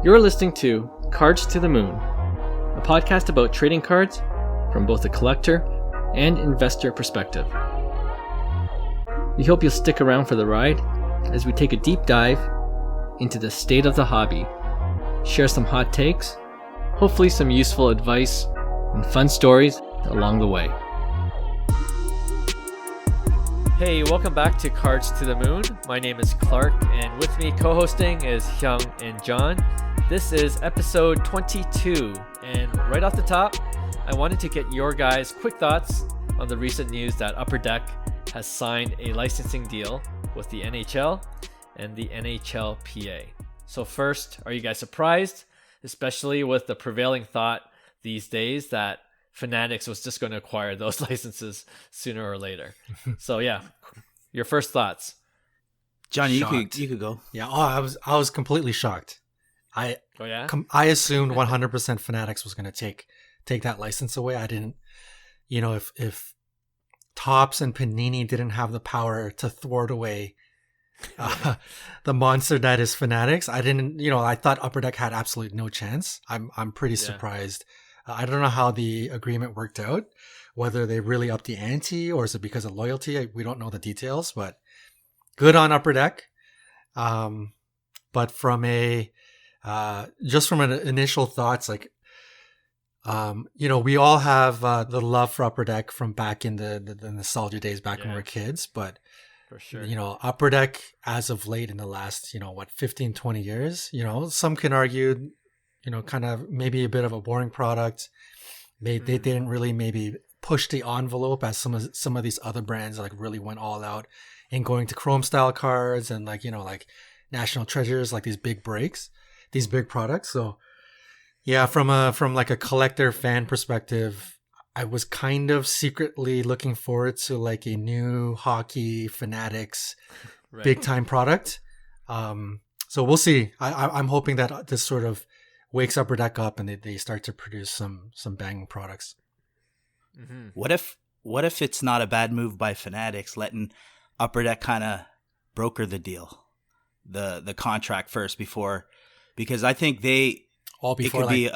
You're listening to Cards to the Moon, a podcast about trading cards from both a collector and investor perspective. We hope you'll stick around for the ride as we take a deep dive into the state of the hobby, share some hot takes, hopefully some useful advice, and fun stories along the way. Hey, welcome back to Cards to the Moon. My name is Clark, and with me co-hosting is Hyung and John. This is episode 22, and right off the top, I wanted to get your guys' quick thoughts on the recent news that Upper Deck has signed a licensing deal with the NHL and the NHLPA. So first, are you guys surprised, especially with the prevailing thought these days that Fanatics was just going to acquire those licenses sooner or later? So yeah, your first thoughts. John, you could go. Yeah, I was completely shocked. I assumed 100% Fanatics was going to take that license away. I didn't, if Topps and Panini didn't have the power to thwart away the monster that is Fanatics, I thought Upper Deck had absolutely no chance. I'm pretty surprised. I don't know how the agreement worked out, whether they really upped the ante or is it because of loyalty. We don't know the details, but good on Upper Deck. But from just from an initial thoughts, we all have the love for Upper Deck from back in the nostalgia days back when we were kids, but for sure, Upper Deck as of late in the last 15, 20 years, some can argue kind of maybe a bit of a boring product. They didn't really maybe push the envelope as some of these other brands really went all out in going to Chrome style cards and like National Treasures, like these big breaks, these big products. So yeah, from a collector fan perspective, I was kind of secretly looking forward to a new hockey Fanatics big time product. So we'll see. I'm hoping that this sort of wakes Upper Deck up and they start to produce some banging products. Mm-hmm. What if it's not a bad move by Fanatics, letting Upper Deck kind of broker the deal, the contract first because I think before be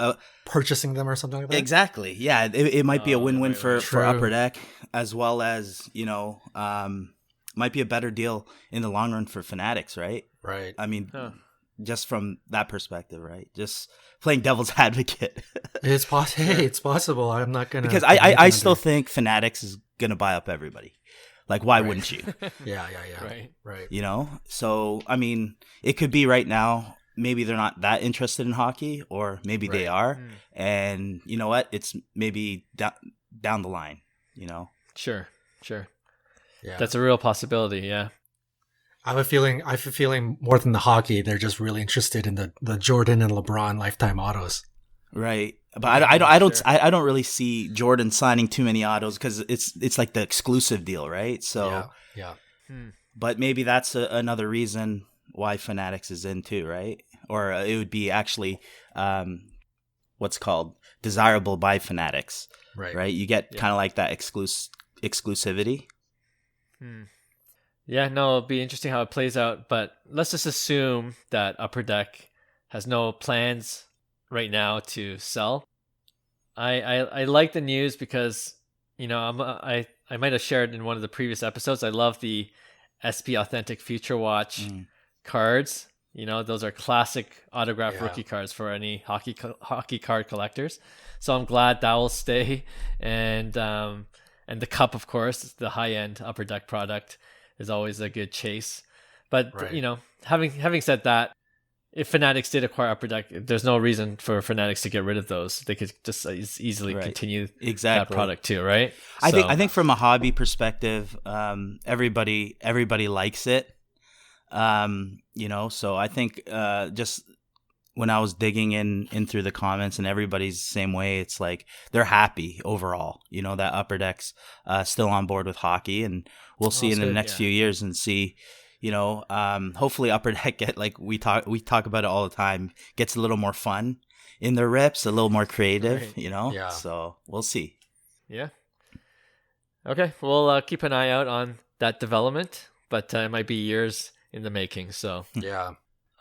purchasing them or something like that. Exactly. Yeah, it might be a win-win for Upper Deck, as well as might be a better deal in the long run for Fanatics, right? Right. I mean, just from that perspective, right? Just playing devil's advocate. It's possible. Hey, it's possible. I'm not gonna because I still think Fanatics is gonna buy up everybody. Why wouldn't you? Yeah. Right. So I mean, it could be right now. Maybe they're not that interested in hockey, or maybe they are. And you know what? It's maybe down the line. Sure. Yeah, that's a real possibility. Yeah. I have a feeling more than the hockey, they're just really interested in the Jordan and LeBron lifetime autos. Right. But I don't really see Jordan signing too many autos because it's like the exclusive deal, right? So yeah. But maybe that's another reason why Fanatics is in too, right? Or it would be actually what's called desirable by Fanatics, right? You get kind of like that exclusivity. Yeah, no, it'll be interesting how it plays out, but let's just assume that Upper Deck has no plans right now to sell. I like the news because, I might have shared in one of the previous episodes, I love the SP Authentic Future Watch cards. Those are classic autographed rookie cards for any hockey card collectors. So I'm glad that will stay. And the cup, of course, the high-end Upper Deck product is always a good chase. But, having said that, if Fanatics did acquire Upper Deck, there's no reason for Fanatics to get rid of those. They could just easily continue that product too, right? I think from a hobby perspective, everybody likes it. So I think just when I was digging in through the comments and everybody's the same way, it's like they're happy overall, that Upper Deck's still on board with hockey, and we'll see in the next few years and see, hopefully Upper Deck we talk about it all the time, gets a little more fun in their rips, a little more creative, Yeah. So we'll see. Yeah. Okay. We'll keep an eye out on that development, but it might be years in the making. So yeah.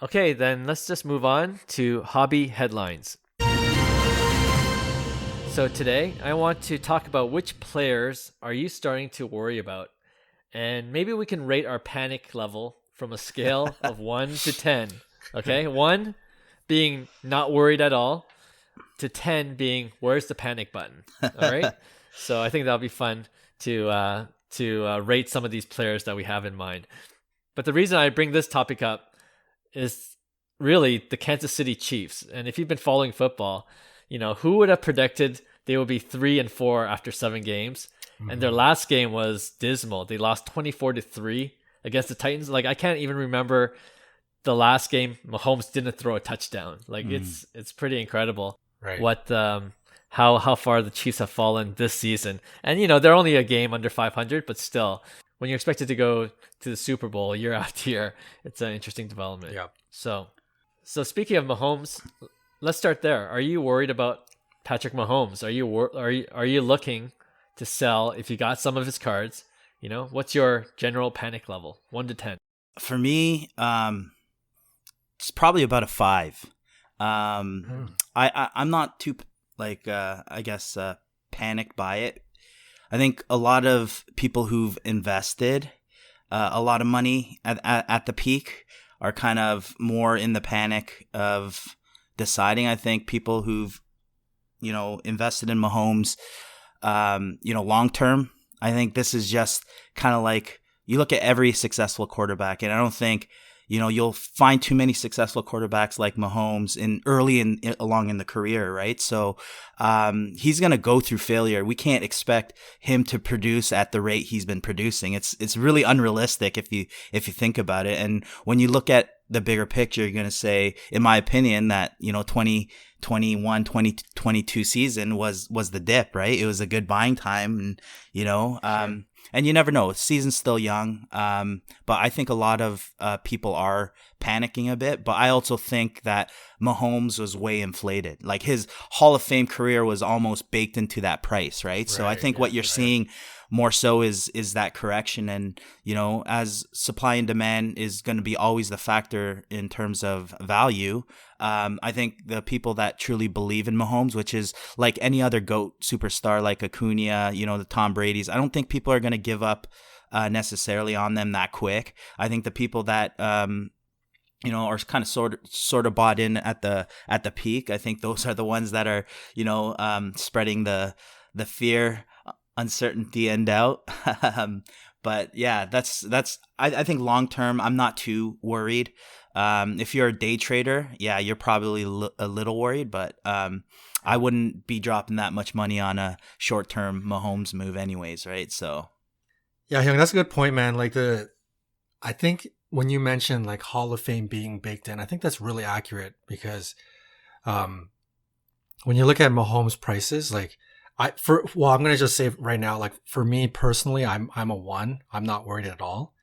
Okay, then let's just move on to hobby headlines. So today, I want to talk about which players are you starting to worry about? And maybe we can rate our panic level from a scale of 1 to 10. Okay, 1 being not worried at all, to 10 being where's the panic button? All right. So I think that'll be fun to rate some of these players that we have in mind. But the reason I bring this topic up is really the Kansas City Chiefs. And if you've been following football, who would have predicted they would be 3-4 after 7 games? Mm-hmm. And their last game was dismal. They lost 24-3 against the Titans. Like, I can't even remember the last game Mahomes didn't throw a touchdown. Like, it's pretty incredible. Right. What how far the Chiefs have fallen this season. And they're only a game under 500, but still, when you're expected to go to the Super Bowl year after year, it's an interesting development. Yeah. So speaking of Mahomes, let's start there. Are you worried about Patrick Mahomes? Are you looking to sell if you got some of his cards? What's your general panic level? 1 to 10. For me, it's probably about a 5. I'm not too panicked by it. I think a lot of people who've invested a lot of money at the peak are kind of more in the panic of deciding. I think people who've invested in Mahomes, long term, I think this is just kind of like you look at every successful quarterback, and I don't think you'll find too many successful quarterbacks like Mahomes along in the career, right? So he's going to go through failure. We can't expect him to produce at the rate he's been producing. It's really unrealistic if you think about it. And when you look at the bigger picture, you're going to say, in my opinion, that 2021, 2022 season was the dip, right? It was a good buying time, and Sure. And you never know. The season's still young. But I think a lot of people are panicking a bit. But I also think that Mahomes was way inflated. Like, his Hall of Fame career was almost baked into that price, right? So I think what you're seeing more so is that correction. And, as supply and demand is going to be always the factor in terms of value, I think the people that truly believe in Mahomes, which is like any other GOAT superstar like Acuna, the Tom Brady's, I don't think people are going to give up necessarily on them that quick. I think the people that are kind of sort of bought in at the peak, I think those are the ones that are spreading the fear, uncertainty, and doubt. But yeah, that's I think long term, I'm not too worried. If you're a day trader, yeah, you're probably a little worried, but I wouldn't be dropping that much money on a short term Mahomes move anyways, right? So yeah, Hyung, that's a good point, man. I think when you mentioned like Hall of Fame being baked in, I think that's really accurate, because when you look at Mahomes prices, I'm gonna just say right now, like, for me personally, I'm a 1. I'm not worried at all.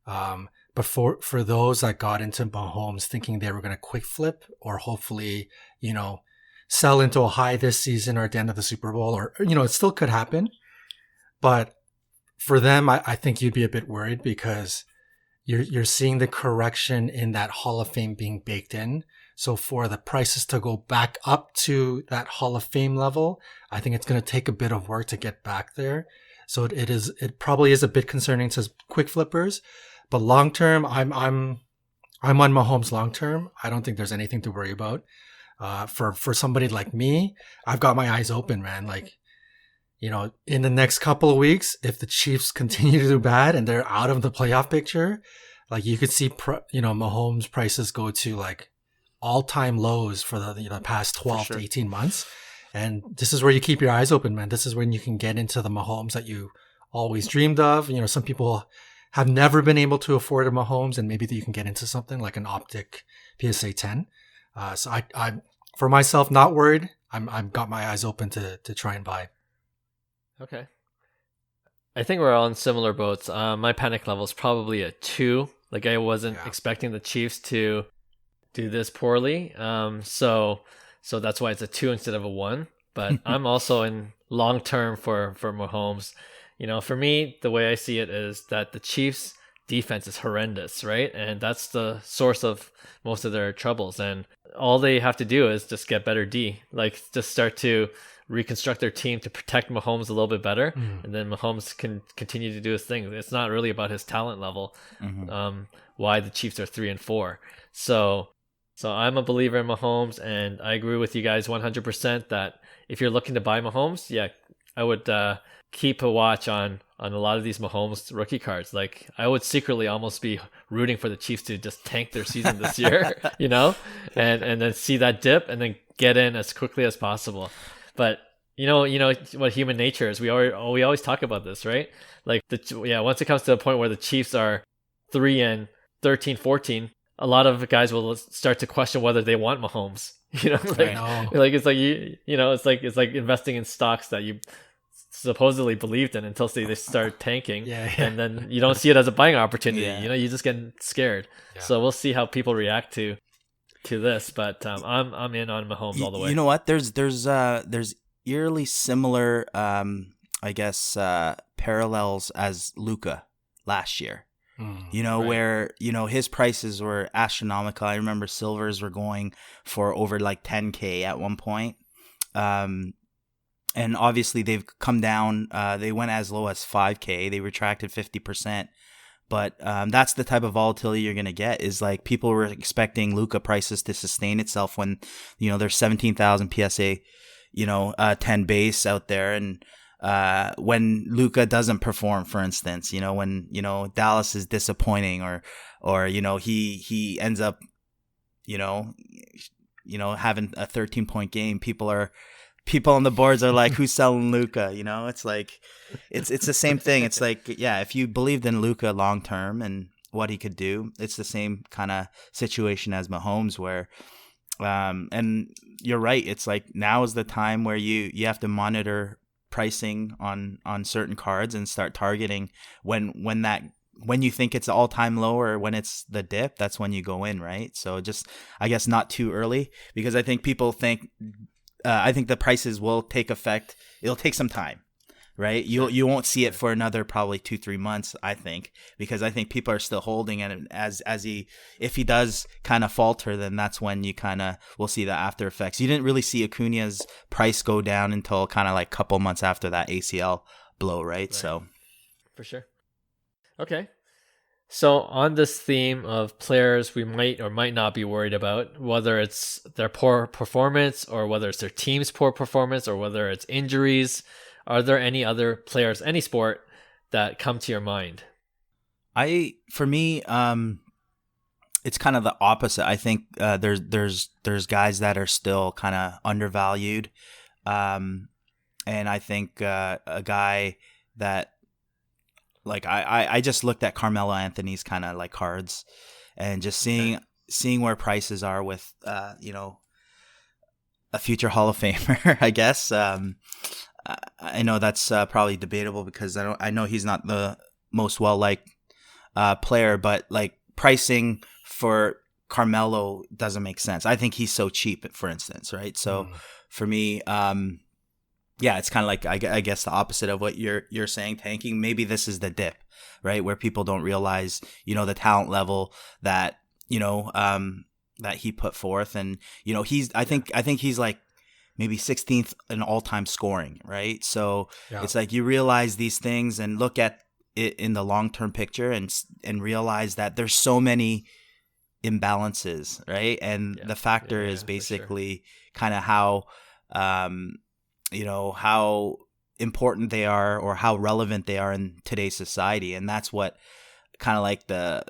But for those that got into Mahomes thinking they were gonna quick flip, or hopefully, sell into a high this season or at the end of the Super Bowl, or it still could happen. But for them, I think you'd be a bit worried, because you're seeing the correction in that Hall of Fame being baked in. So for the prices to go back up to that Hall of Fame level, I think it's going to take a bit of work to get back there. So it probably is a bit concerning to quick flippers, but long term, I'm on Mahomes long term. I don't think there's anything to worry about. For somebody like me, I've got my eyes open, man. Like, in the next couple of weeks, if the Chiefs continue to do bad and they're out of the playoff picture, like, you could see, Mahomes prices go to like all-time lows for the past 12 to 18 months. And this is where you keep your eyes open, man. This is when you can get into the Mahomes that you always dreamed of. Some people have never been able to afford a Mahomes, and maybe you can get into something like an Optic PSA 10. So I for myself, not worried. I've got my eyes open to try and buy. Okay. I think we're all in similar boats. My panic level is probably a 2. Like, I wasn't expecting the Chiefs to do this poorly. So that's why it's a 2 instead of a 1. But I'm also in long term for Mahomes. For me, the way I see it is that the Chiefs defense is horrendous, right? And that's the source of most of their troubles. And all they have to do is just get better D, like just start to reconstruct their team to protect Mahomes a little bit better, and then Mahomes can continue to do his thing. It's not really about his talent level. Why the Chiefs are 3-4. So I'm a believer in Mahomes, and I agree with you guys 100% that if you're looking to buy Mahomes, yeah, I would keep a watch on a lot of these Mahomes rookie cards. Like, I would secretly almost be rooting for the Chiefs to just tank their season this year, you know, and then see that dip and then get in as quickly as possible. But you know what human nature is. We always talk about this, right? Like once it comes to a point where the Chiefs are 3-13, 14, a lot of guys will start to question whether they want Mahomes. You know, like it's like it's like investing in stocks that you supposedly believed in until they start tanking, and then you don't see it as a buying opportunity. You know, you just get scared. So we'll see how people react to this, but I'm in on Mahomes all the way. You know what? There's eerily similar, I guess, parallels as Luka last year. You know, where, you know, his prices were astronomical. I remember silvers were going for over like 10K at one point. And obviously they've come down. They went as low as 5K. They retracted 50%. But that's the type of volatility you're going to get, is like people were expecting Luka prices to sustain itself when, you know, there's 17,000 PSA, you know, 10 base out there. And when Luka doesn't perform, for instance, you know, when, you know, Dallas is disappointing or, you know, he ends up, you know, having a 13-point game, people on the boards are like, who's selling Luka? You know, it's like, it's the same thing. It's like, yeah, if you believed in Luka long term and what he could do, it's the same kind of situation as Mahomes, where, and you're right. It's like, now is the time where you have to monitor pricing on certain cards and start targeting when you think it's all time low or when it's the dip. That's when you go in, right? So just, I guess, not too early, because I think people think. I think the prices will take effect. It'll take some time, right? You won't see it for another probably 2-3 months, I think, because I think people are still holding it. If he does kind of falter, then that's when you kind of will see the after effects. You didn't really see Acuna's price go down until kind of like a couple months after that ACL blow, right? So, for sure. Okay. So on this theme of players we might or might not be worried about, whether it's their poor performance or whether it's their team's poor performance or whether it's injuries, are there any other players, any sport, that come to your mind? For me, it's kind of the opposite. I think there's guys that are still kind of undervalued, and I think a guy that. Like I just looked at Carmelo Anthony's kind of like cards, and just seeing where prices are with you know, a future Hall of Famer, I guess. I know that's probably debatable, because I know he's not the most well liked player, but like pricing for Carmelo doesn't make sense. I think he's so cheap, for instance, right? So for me, yeah, it's kind of like, I guess, the opposite of what you're saying, tanking. Maybe this is the dip, right, where people don't realize, you know, the talent level that, you know, that he put forth, and, you know, I think he's like maybe 16th in all-time scoring, right? So it's like you realize these things and look at it in the long-term picture and realize that there's so many imbalances, right? And the factor is basically kind of how. You know, how important they are or how relevant they are in today's society. And that's what kind of like the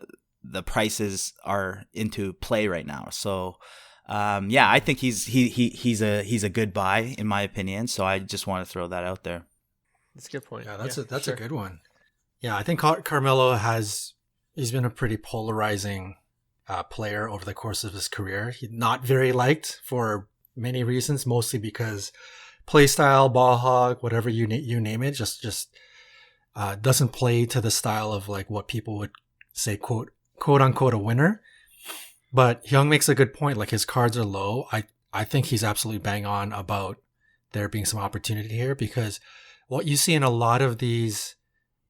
prices are into play right now. So, I think he's a good buy, in my opinion. So I just want to throw that out there. That's a good point. Yeah, that's a good one. Yeah, I think Carmelo he's been a pretty polarizing player over the course of his career. He's not very liked for many reasons, mostly because play style, ball hog, whatever you name it, just doesn't play to the style of like what people would say, quote unquote, a winner. But Hyung makes a good point. Like, his cards are low. I think he's absolutely bang on about there being some opportunity here, because what you see in a lot of these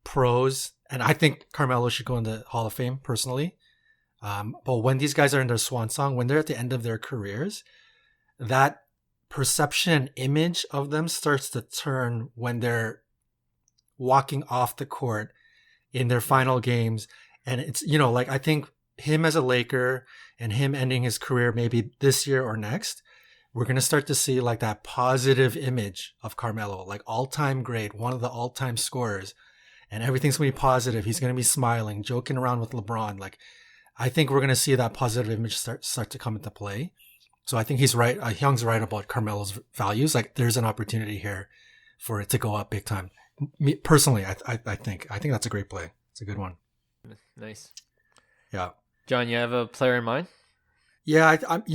pros and I think Carmelo should go in the Hall of Fame personally. But when these guys are in their swan song, when they're at the end of their careers, that perception and image of them starts to turn when they're walking off the court in their final games. And it's, like, I think him as a Laker and him ending his career maybe this year or next, we're going to start to see like that positive image of Carmelo, like all-time great, one of the all-time scorers, and everything's going to be positive. He's going to be smiling, joking around with LeBron. Like, I think we're going to see that positive image start to come into play. So I think he's right. Hyung's right about Carmelo's values. Like, there's an opportunity here for it to go up big time. Me personally, I think that's a great play. It's a good one. Nice. Yeah. John, you have a player in mind? Yeah, I can't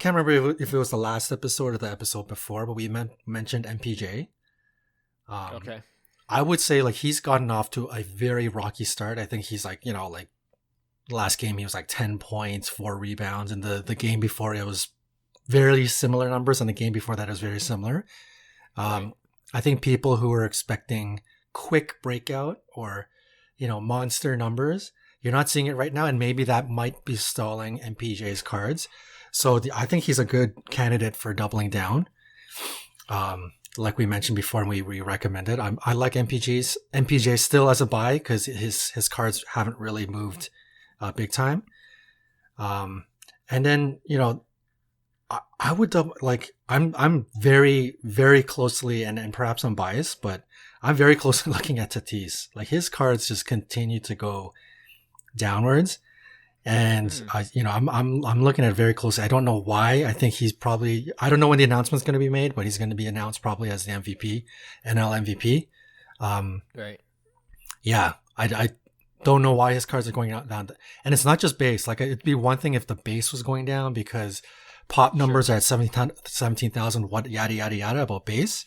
remember if it was the last episode or the episode before, but we mentioned MPJ. Okay. I would say like he's gotten off to a very rocky start. I think he's like, like last game he was like 10 points, 4 rebounds, and the game before it was very similar numbers, and the game before that was very similar. Right. I think people who are expecting quick breakout or monster numbers, you're not seeing it right now, and maybe that might be stalling MPJ's cards. So I think he's a good candidate for doubling down. Like we mentioned before, and we recommended. I like MPJ still as a buy because his cards haven't really moved big time. And then I would double, like I'm very, very closely, and perhaps I'm biased, but I'm very closely looking at Tatis. Like his cards just continue to go downwards, and I'm looking at it very closely. I don't know why. I think he's probably, I don't know when the announcement's going to be made, but he's going to be announced probably as the MVP, NL MVP. Right. Yeah, I don't know why his cards are going down, and it's not just base. Like it'd be one thing if the base was going down because pop numbers are at 17,000, what yada yada yada about base.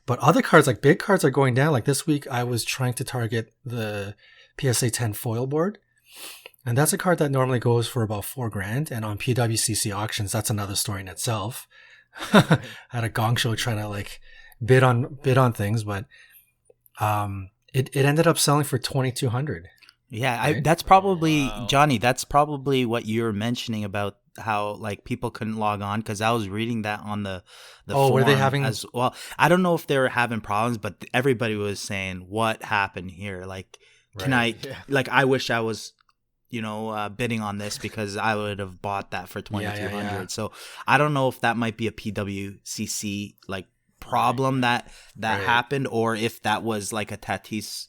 But other cards, like big cards, are going down. Like this week, I was trying to target the PSA 10 foil board. And that's a card that normally goes for about $4,000. And on PWCC auctions, that's another story in itself. I had a gong show trying to like bid on things, but it ended up selling for $2,200. Yeah, right? that's probably, Wow. Johnny, that's probably what you're mentioning about how like people couldn't log on, because I was reading that on the were they forum having as well. I don't know if they were having problems, but everybody was saying what happened here. Like, can I like I wish I was bidding on this because I would have bought that for $2,200. Yeah. So I don't know if that might be a PWCC like problem that happened, or if that was like a Tatis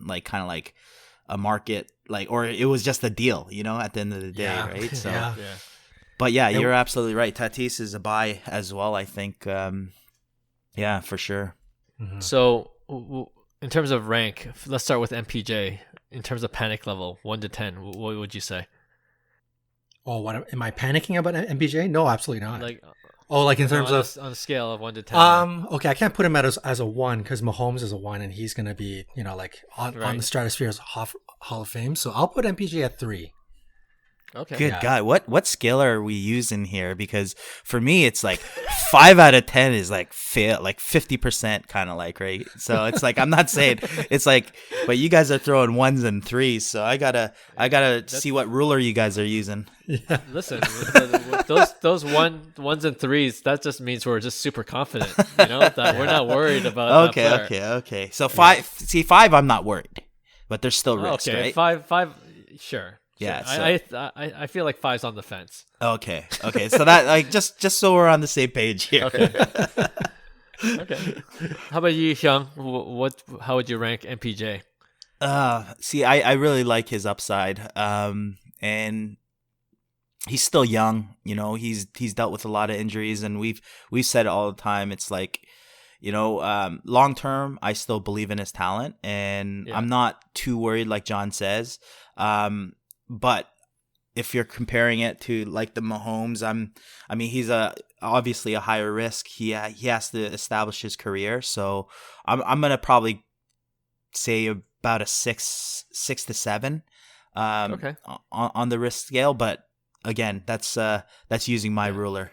like kind of like a market, like, or it was just a deal, at the end of the day, right? So yeah. but yeah, you're absolutely right. Tatis is a buy as well, I think. Yeah, for sure. Mm-hmm. So in terms of rank, let's start with MPJ. In terms of panic level, 1 to 10, what would you say? Oh, what am I panicking about MPJ? No, absolutely not. Like, in terms of on a scale of 1 to 10. okay, I can't put him as a 1 because Mahomes is a 1, and he's gonna be like on the stratosphere's Hall of Fame. So I'll put MPJ at 3. Okay. Good God, what scale are we using here? Because for me, it's like 5 out of 10 is like fail, like 50% kind of like, right? So it's like, I'm not saying it's like, but you guys are throwing 1s and 3s, so I gotta see what ruler you guys are using. Yeah. Listen, with those 1s and 3s, that just means we're just super confident, that we're not worried about. Okay. So 5, I'm not worried, but there's still risk, okay, right? 5, sure. Yeah, I feel like 5's on the fence. Okay. So that like just so we're on the same page here. Okay. Okay. How about you, Hyung? How would you rank MPJ? See, I really like his upside. And he's still young. He's dealt with a lot of injuries, and we've said it all the time. It's like, long term, I still believe in his talent, and I'm not too worried, like John says. But if you're comparing it to like the Mahomes, he's obviously a higher risk. He has to establish his career, so I'm gonna probably say about a 6 to 7, on the risk scale. But again, that's using my ruler.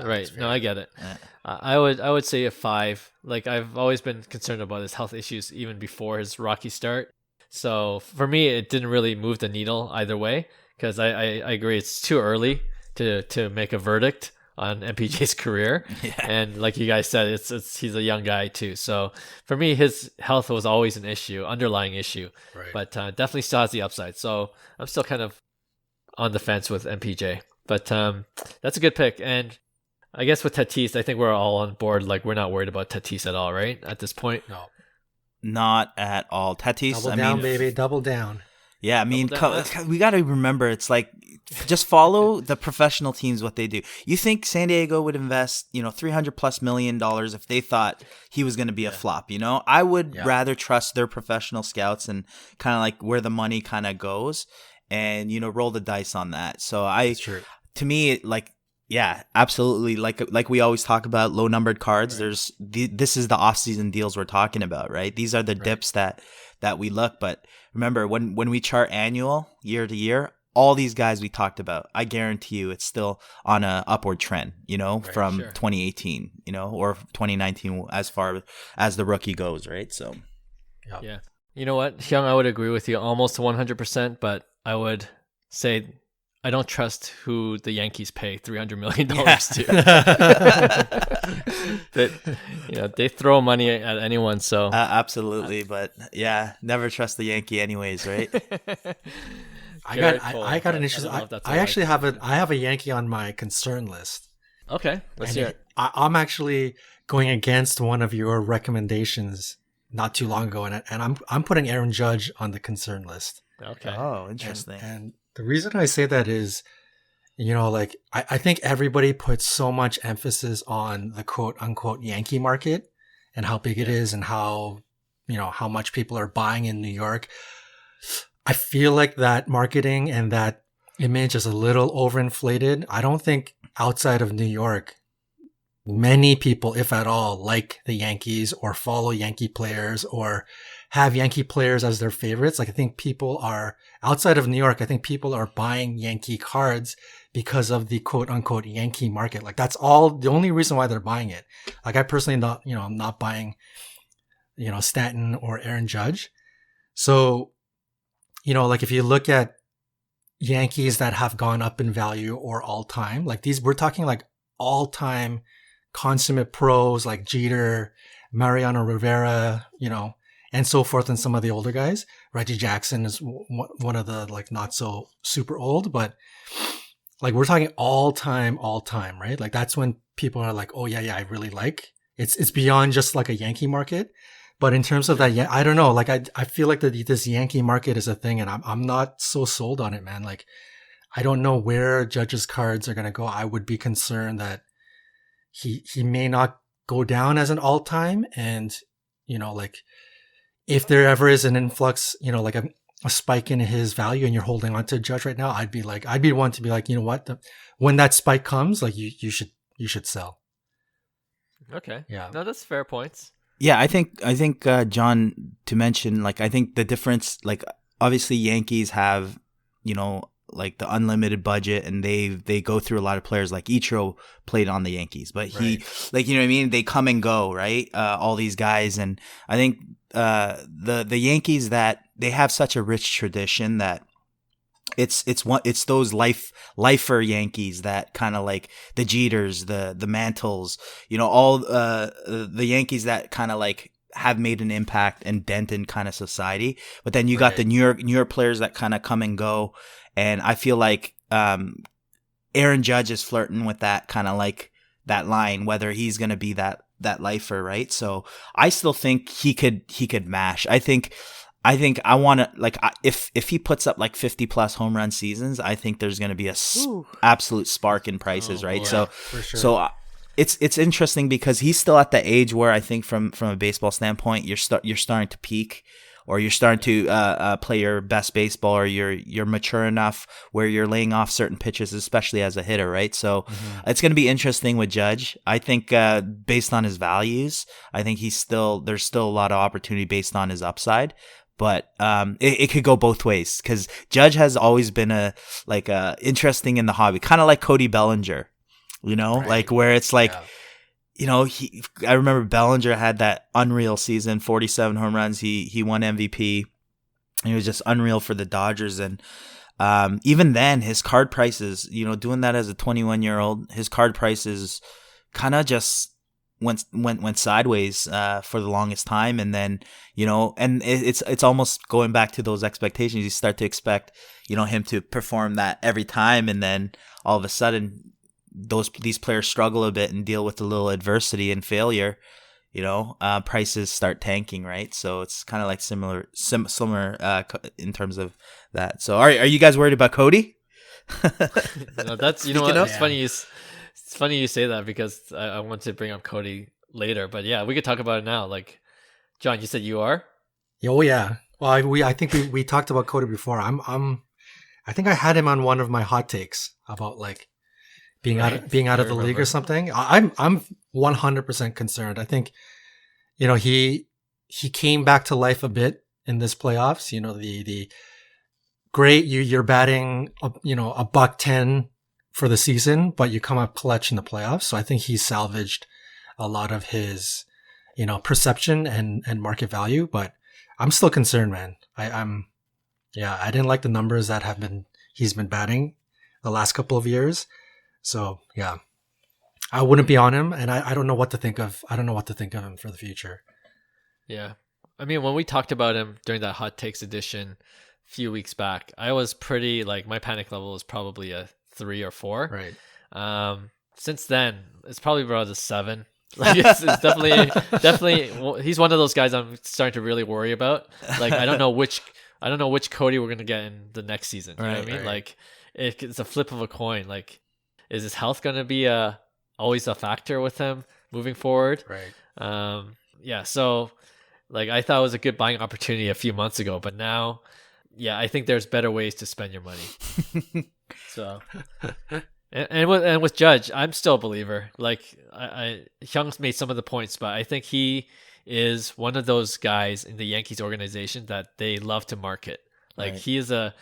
Right. No, I get it. Yeah. I would say a 5. Like, I've always been concerned about his health issues even before his rocky start. So for me, it didn't really move the needle either way, because I agree it's too early to make a verdict on MPJ's career. Yeah. And like you guys said, it's he's a young guy too. So for me, his health was always an issue, underlying issue. Right. But definitely still has the upside. So I'm still kind of on the fence with MPJ. But that's a good pick. And I guess with Tatis, I think we're all on board. Like, we're not worried about Tatis at all, right? At this point? No. Not at all. Tatis, Double down, baby. Double down. Yeah, I mean, Double down. we got to remember, it's like, just follow the professional teams, what they do. You think San Diego would invest, $300+ million if they thought he was going to be a flop, I would rather trust their professional scouts and kind of like where the money kind of goes and, roll the dice on that. So That's true. to me, like, yeah, absolutely. Like we always talk about low numbered cards. Right. This is the off season deals we're talking about, right? These are the dips that we look. But remember, when we chart annual year to year, all these guys we talked about, I guarantee you, it's still on a upward trend. From 2018, or 2019, as far as the rookie goes, right? So, yeah. You know what, Hyung, I would agree with you almost 100%, but I would say I don't trust who the Yankees pay $300 million to. They throw money at anyone. So absolutely, but yeah, never trust the Yankee, anyways, right? I got an issue. I actually have a Yankee on my concern list. Okay, let's hear it. I'm actually going against one of your recommendations not too long ago, and I'm putting Aaron Judge on the concern list. Okay. Oh, interesting. And the reason I say that is, I think everybody puts so much emphasis on the quote unquote Yankee market and how big it is and how much people are buying in New York. I feel like that marketing and that image is a little overinflated. I don't think outside of New York, many people, if at all, like the Yankees or follow Yankee players or have Yankee players as their favorites. Like, I think people are outside of New York. I think people are buying Yankee cards because of the quote unquote Yankee market. Like, that's all the only reason why they're buying it. Like, I personally I'm not buying, Stanton or Aaron Judge. So, like if you look at Yankees that have gone up in value or all time, like we're talking like all time consummate pros like Jeter, Mariano Rivera, and so forth, and some of the older guys. Reggie Jackson is one of the like not so super old, but like we're talking all time, right? Like that's when people are like, oh yeah, I really like it's beyond just like a Yankee market. But in terms of that, yeah, I don't know. Like I feel like this Yankee market is a thing, and I'm not so sold on it, man. Like I don't know where Judge's cards are gonna go. I would be concerned that he may not go down as an all time, and like if there ever is an influx, like a spike in his value, and you're holding on to Judge right now, I'd be one to be like, you know what, when that spike comes, like you should sell. Okay. Yeah. No, that's fair points. Yeah, I think John, to mention, like I think the difference, like obviously Yankees have, like the unlimited budget, and they go through a lot of players. Like Ichiro played on the Yankees, but he like, what I mean, they come and go, right? All these guys, and I think the Yankees, that they have such a rich tradition that it's those lifer Yankees that kind of like the Jeters, the Mantles, all the Yankees that kind of like have made an impact and dent in kind of society. But then you got the New York players that kind of come and go. And I feel like Aaron Judge is flirting with that kind of like that line, whether he's going to be that lifer, right? So I still think he could mash. I think I want to, like, if he puts up like 50+ home run seasons, I think there's going to be a absolute spark in prices, right? Boy. So it's interesting because he's still at the age where I think from a baseball standpoint, you're starting to peak, or you're starting to play your best baseball, or you're mature enough where you're laying off certain pitches, especially as a hitter, right? So it's going to be interesting with Judge. I think based on his values, I think there's still a lot of opportunity based on his upside. But it could go both ways, because Judge has always been interesting in the hobby, kind of like Cody Bellinger. You know, Right. like where it's like, Yeah. you know, I remember Bellinger had that unreal season, 47 home runs. He won MVP. He was just unreal for the Dodgers. And even then, his card prices, you know, doing that as a 21-year-old, his card prices kind of just went sideways for the longest time. And then, you know, and it's almost going back to those expectations. You start to expect, you know, him to perform that every time, and then all of a sudden these players struggle a bit and deal with a little adversity and failure. You know, prices start tanking, right? So it's kind of like similar in terms of that. So are you guys worried about Cody? No, that's, you know what, Speaking of- it's funny you say that, because I want to bring up Cody later, but yeah, we could talk about it now. Like, John, you said you are? Oh yeah. Well, I think we talked about Cody before. I think I had him on one of my hot takes about like being out of I the league remember. or something. I'm 100% concerned. I think, you know, he came back to life a bit in this playoffs. You know, the great, you're batting you know, a $110 for the season, but you come up clutch in the playoffs. So I think he salvaged a lot of his, you know, perception and market value. But I'm still concerned, man. I didn't like the numbers that he's been batting the last couple of years. So yeah, I wouldn't be on him, and I don't know what to think of. I don't know what to think of him for the future. Yeah. I mean, when we talked about him during that Hot Takes edition a few weeks back, I was pretty, like, my panic level was probably a 3 or 4. Right. Since then, it's probably around a 7. Like, it's definitely, he's one of those guys I'm starting to really worry about. Like, I don't know which Cody we're gonna get in the next season. You know what I mean? Right. Like, it's a flip of a coin. Like, is his health gonna be always a factor with him moving forward? Right. Yeah. So, like, I thought it was a good buying opportunity a few months ago, but now, yeah, I think there's better ways to spend your money. So, and with Judge, I'm still a believer. Like, Hyung's made some of the points, but I think he is one of those guys in the Yankees organization that they love to market. Like, Right. he's a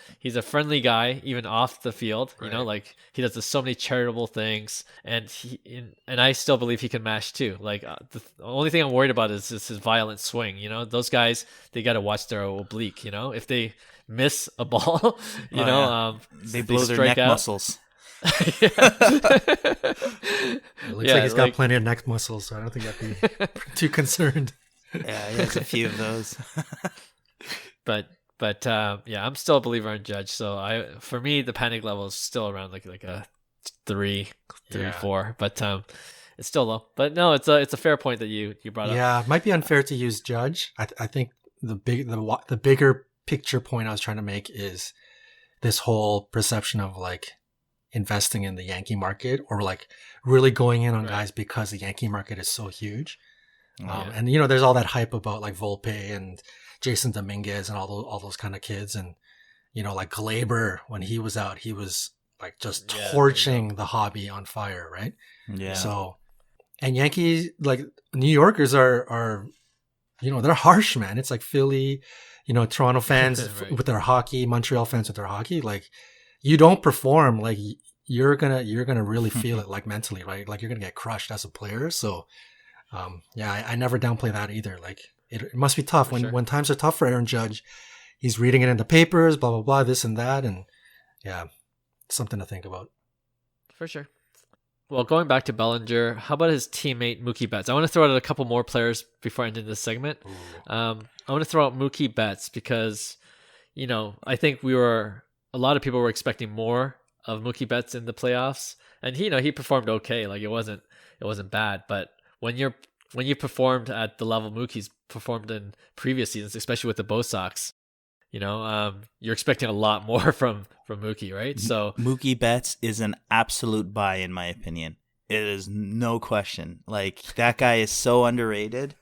friendly guy, even off the field. You know, Right. like, he does so many charitable things, and I still believe he can mash too. Like, the only thing I'm worried about is his violent swing. You know, those guys, they got to watch their oblique. You know, if they miss a ball, you Oh, know, yeah. They blow their strike neck out. muscles. It looks Yeah, like he's got like- plenty of neck muscles, so I don't think I'd be too concerned. Yeah, he has a few of those. But yeah, I'm still a believer in Judge. So for me, the panic level is still around like a 3, Yeah. 4. But it's still low. But no, it's a fair point that you brought up. Yeah, it might be unfair to use Judge. I think the bigger picture point I was trying to make is this whole perception of like investing in the Yankee market, or like really going in on Right. guys because the Yankee market is so huge. Yeah. And you know, there's all that hype about like Volpe and Jason Dominguez and all those kind of kids, and you know, like Glaber, when he was out, he was like just Yeah, there you torching the hobby on fire, right? Yeah. So, and Yankees, like New Yorkers are, you know, they're harsh, man. It's like Philly, you know, Toronto fans Right. with their hockey, Montreal fans with their hockey. Like, you don't perform, like you're gonna really feel it, like mentally, right? Like you're gonna get crushed as a player. So, yeah, I never downplay that either. Like, it must be tough For when sure. times are tough for Aaron Judge. He's reading it in the papers, blah blah blah, this and that, and yeah, something to think about. For sure. Well, going back to Bellinger, how about his teammate Mookie Betts? I want to throw out a couple more players before ending this segment. I want to throw out Mookie Betts because, you know, I think a lot of people were expecting more of Mookie Betts in the playoffs, and he performed okay. Like, it wasn't bad, but when you performed at the level Mookie's performed in previous seasons, especially with the Bo Sox, you know, you're expecting a lot more from Mookie, right? So Mookie Betts is an absolute buy, in my opinion. It is no question. Like, that guy is so underrated.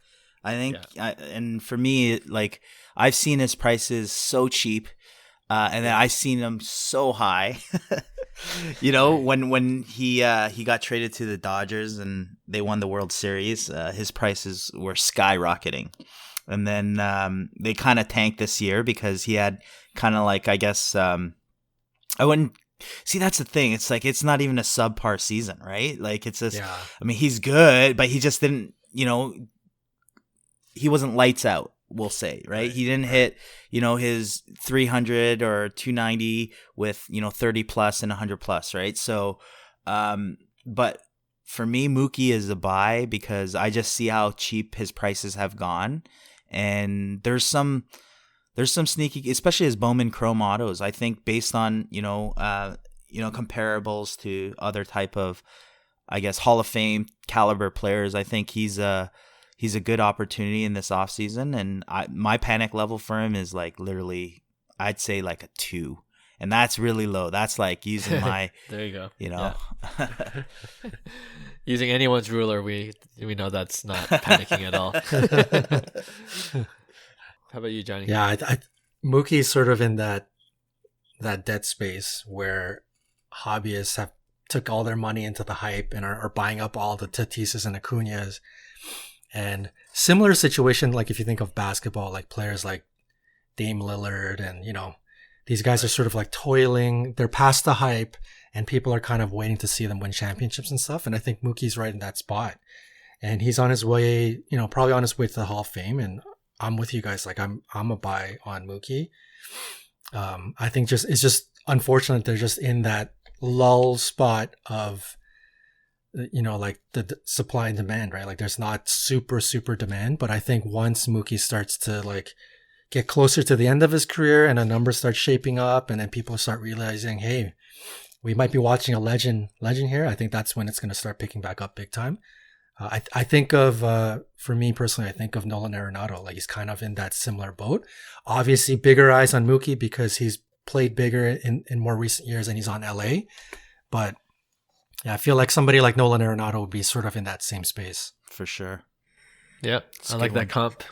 I think, and for me, like, I've seen his prices so cheap, and then I've seen them so high. You know, when he got traded to the Dodgers and they won the World Series, his prices were skyrocketing. And then they kind of tanked this year because he had kind of like, I guess, I wouldn't See, that's the thing. It's like it's not even a subpar season, right? Like it's just. Yeah. I mean, he's good, but he just didn't. He wasn't lights out. We'll say, right? He didn't hit, his 300 or 290 with 30 plus and 100 plus, right? So, but for me, Mookie is a buy because I just see how cheap his prices have gone, and there's some sneaky, especially his Bowman Chrome autos. I think based on comparables to other type of, I guess, Hall of Fame caliber players, I think he's a good opportunity in this offseason. And my panic level for him is like literally, I'd say like a 2. And that's really low. That's like using my there you go. Yeah. Using anyone's ruler, we know that's not panicking at all. How about you, Johnny? Yeah, Mookie's sort of in that dead space where hobbyists have took all their money into the hype and are buying up all the Tatises and Acuñas. And similar situation, like if you think of basketball, like players like Dame Lillard and, these guys are sort of like toiling. They're past the hype and people are kind of waiting to see them win championships and stuff. And I think Mookie's right in that spot. And he's on his way, probably on his way to the Hall of Fame. And I'm with you guys. Like I'm a buy on Mookie. I think it's just unfortunate they're just in that lull spot of, like the supply and demand, right? Like there's not super, super demand, but I think once Mookie starts to like get closer to the end of his career and a number starts shaping up and then people start realizing, hey, we might be watching a legend here. I think that's when it's going to start picking back up big time. I think of, for me personally, I think of Nolan Arenado. Like he's kind of in that similar boat. Obviously bigger eyes on Mookie because he's played bigger in more recent years and he's on LA. But yeah, I feel like somebody like Nolan Arenado would be sort of in that same space. For sure. Yeah, I like that comp.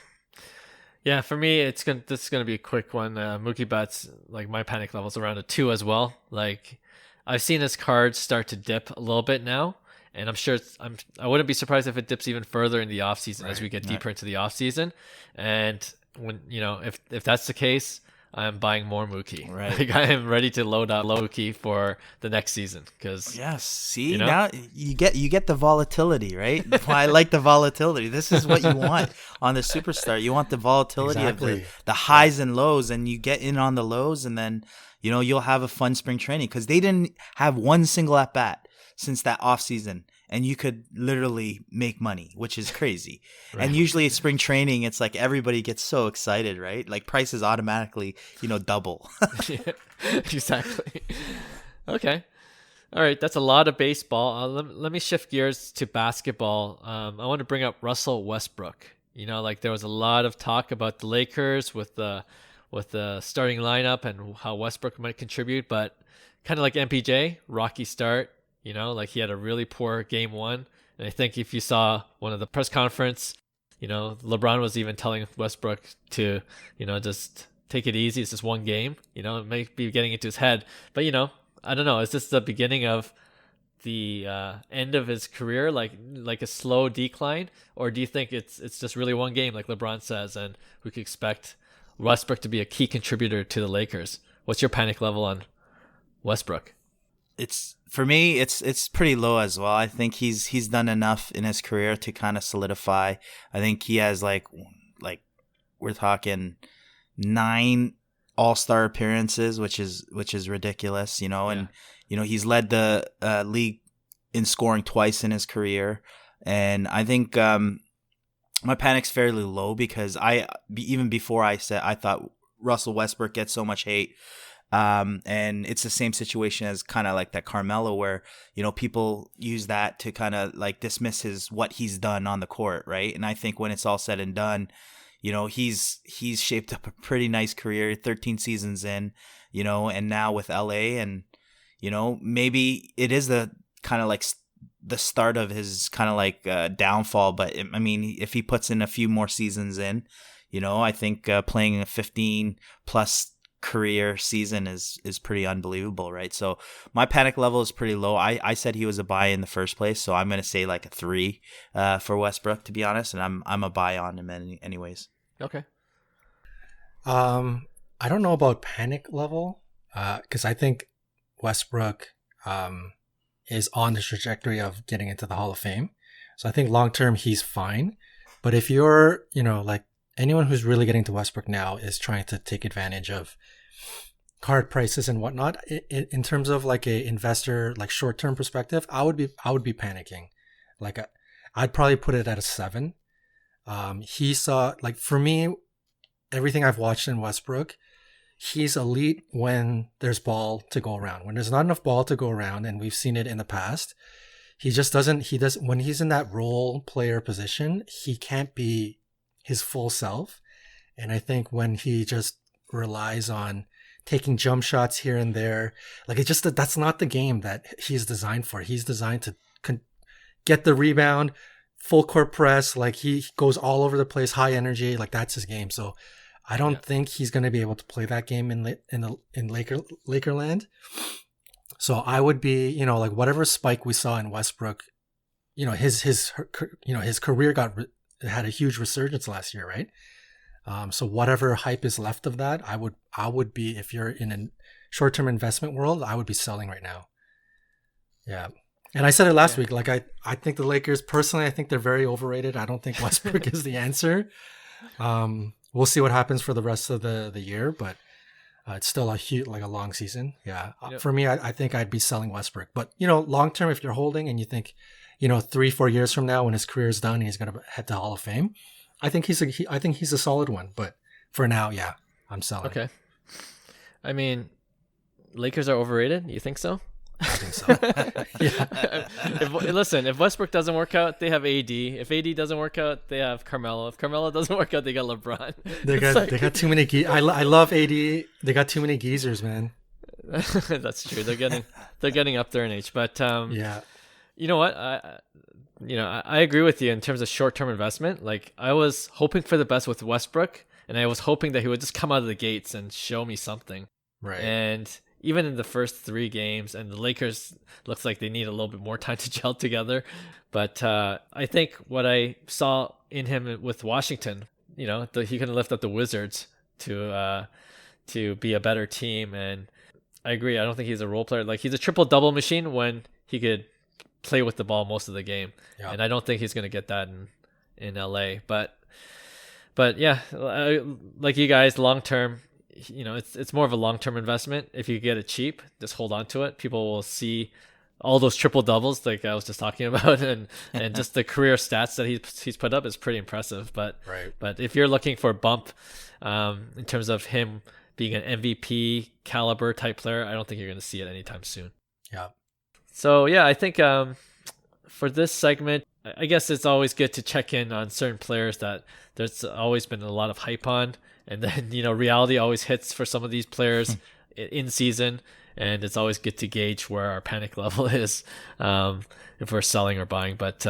Yeah, for me, this is gonna be a quick one. Mookie Betts, like my panic level's around a 2 as well. Like I've seen his cards start to dip a little bit now, and I'm sure I wouldn't be surprised if it dips even further in the offseason as we get deeper into the offseason. And when if that's the case, I'm buying more Mookie. Right. Like I am ready to load out Mookie for the next season because yes. See, now you get the volatility, right? I like the volatility. This is what you want on the superstar. You want the volatility of the highs and lows, and you get in on the lows, and then you'll have a fun spring training because they didn't have one single at bat since that off season. And you could literally make money, which is crazy. Right. And usually at spring training, it's like everybody gets so excited, right? Like prices automatically, double. Yeah, exactly. Okay. All right. That's a lot of baseball. Let me shift gears to basketball. I want to bring up Russell Westbrook. Like there was a lot of talk about the Lakers with the starting lineup and how Westbrook might contribute, but kind of like MPJ, rocky start. Like he had a really poor game 1. And I think if you saw one of the press conference, LeBron was even telling Westbrook to, just take it easy. It's just one game, it may be getting into his head, but I don't know. Is this the beginning of the end of his career? Like a slow decline? Or do you think it's just really one game like LeBron says, and we could expect Westbrook to be a key contributor to the Lakers? What's your panic level on Westbrook? For me, it's pretty low as well. I think he's done enough in his career to kind of solidify. I think he has like we're talking 9 All-Star appearances, which is ridiculous, and he's led the league in scoring twice in his career. And I think my panic's fairly low because even before I thought Russell Westbrook gets so much hate. And it's the same situation as kind of like that Carmelo where, people use that to kind of like dismiss what he's done on the court. Right. And I think when it's all said and done, he's shaped up a pretty nice career, 13 seasons in, and now with LA and, maybe it is the kind of like the start of his kind of like downfall. But I mean, if he puts in a few more seasons in, I think playing a 15 plus career season is pretty unbelievable, right? So my panic level is pretty low. I said he was a buy in the first place, so I'm going to say like a 3 for Westbrook, to be honest, and I'm a buy on him anyways. Okay. I don't know about panic level because I think Westbrook is on the trajectory of getting into the Hall of Fame. So I think long term he's fine. But if you're, like anyone who's really getting to Westbrook now is trying to take advantage of card prices and whatnot, in terms of like a investor, like short term perspective, I would be panicking. Like I'd probably put it at a 7. He saw, like, for me, everything I've watched in Westbrook, he's elite when there's ball to go around. When there's not enough ball to go around, and we've seen it in the past, when he's in that role player position, he can't be his full self. And I think when he just relies on taking jump shots here and there, like, that's not the game that he's designed for. He's designed to get the rebound, full court press, like he goes all over the place, high energy, like that's his game. So I don't think he's going to be able to play that game in Lakerland. So I would be, like whatever spike we saw in Westbrook, his career had a huge resurgence last year, right? So whatever hype is left of that, I would be, if you're in a short-term investment world, I would be selling right now. Yeah. And I said it last week, like I think the Lakers, personally, I think they're very overrated. I don't think Westbrook is the answer. We'll see what happens for the rest of the year, but it's still a long season. Yeah. Yep. For me, I think I'd be selling Westbrook. But, long term, if you're holding and you think, 3-4 years from now when his career is done, he's going to head to Hall of Fame, I think he's a solid one. But for now, yeah, I'm selling. Okay. I mean, Lakers are overrated. You think so? I think so. Yeah. If Westbrook doesn't work out, they have AD. If AD doesn't work out, they have Carmelo. If Carmelo doesn't work out, they got LeBron. They got too many. I love AD. They got too many geezers, man. That's true. They're getting up there in age. But yeah. You know what? I agree with you in terms of short-term investment. Like, I was hoping for the best with Westbrook, and I was hoping that he would just come out of the gates and show me something. Right. And even in the first 3 games, and the Lakers looks like they need a little bit more time to gel together. But I think what I saw in him with Washington, he can lift up the Wizards to be a better team. And I agree. I don't think he's a role player. Like, he's a triple-double machine when he could play with the ball most of the game. Yeah. And I don't think he's going to get that in LA. But yeah, like you guys, long-term, it's more of a long-term investment. If you get it cheap, just hold on to it. People will see all those triple doubles like I was just talking about, and just the career stats that he's put up is pretty impressive. But if you're looking for a bump in terms of him being an MVP caliber type player, I don't think you're going to see it anytime soon. Yeah. So yeah, I think for this segment, I guess it's always good to check in on certain players that there's always been a lot of hype on. And then, reality always hits for some of these players in season. And it's always good to gauge where our panic level is if we're selling or buying. But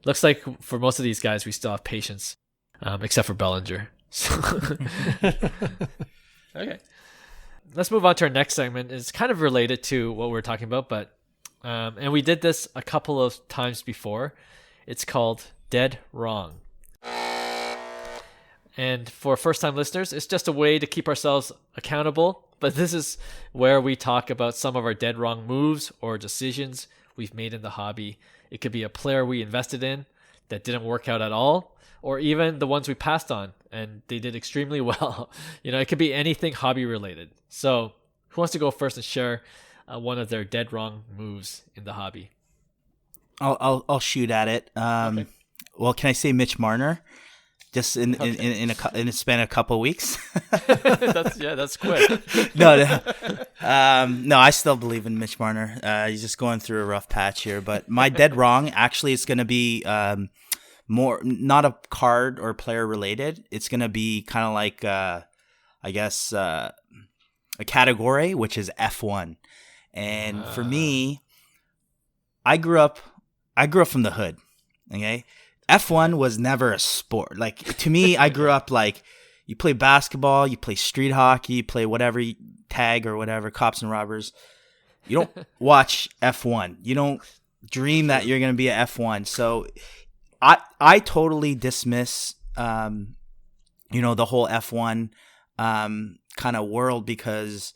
looks like for most of these guys, we still have patience, except for Bellinger. Okay. Let's move on to our next segment. It's kind of related to what we're talking about, but and we did this a couple of times before. It's called Dead Wrong. And for first-time listeners, it's just a way to keep ourselves accountable. But this is where we talk about some of our dead wrong moves or decisions we've made in the hobby. It could be a player we invested in that didn't work out at all, or even the ones we passed on and they did extremely well. It could be anything hobby-related. So who wants to go first and share one of their dead wrong moves in the hobby? I'll shoot at it. Okay. Well, can I say Mitch Marner? Just in a span of a couple of weeks. That's quick. No, I still believe in Mitch Marner. He's just going through a rough patch here. But my dead wrong, actually, it's going to be more not a card or player related. It's going to be kind of like a category, which is F1. And for me, I grew up from the hood. Okay. F1 was never a sport. Like, to me, I grew up like you play basketball, you play street hockey, you play whatever, tag or whatever, cops and robbers. You don't watch F1. You don't dream that you're going to be a F1. So I totally dismiss, the whole F1 kind of world, because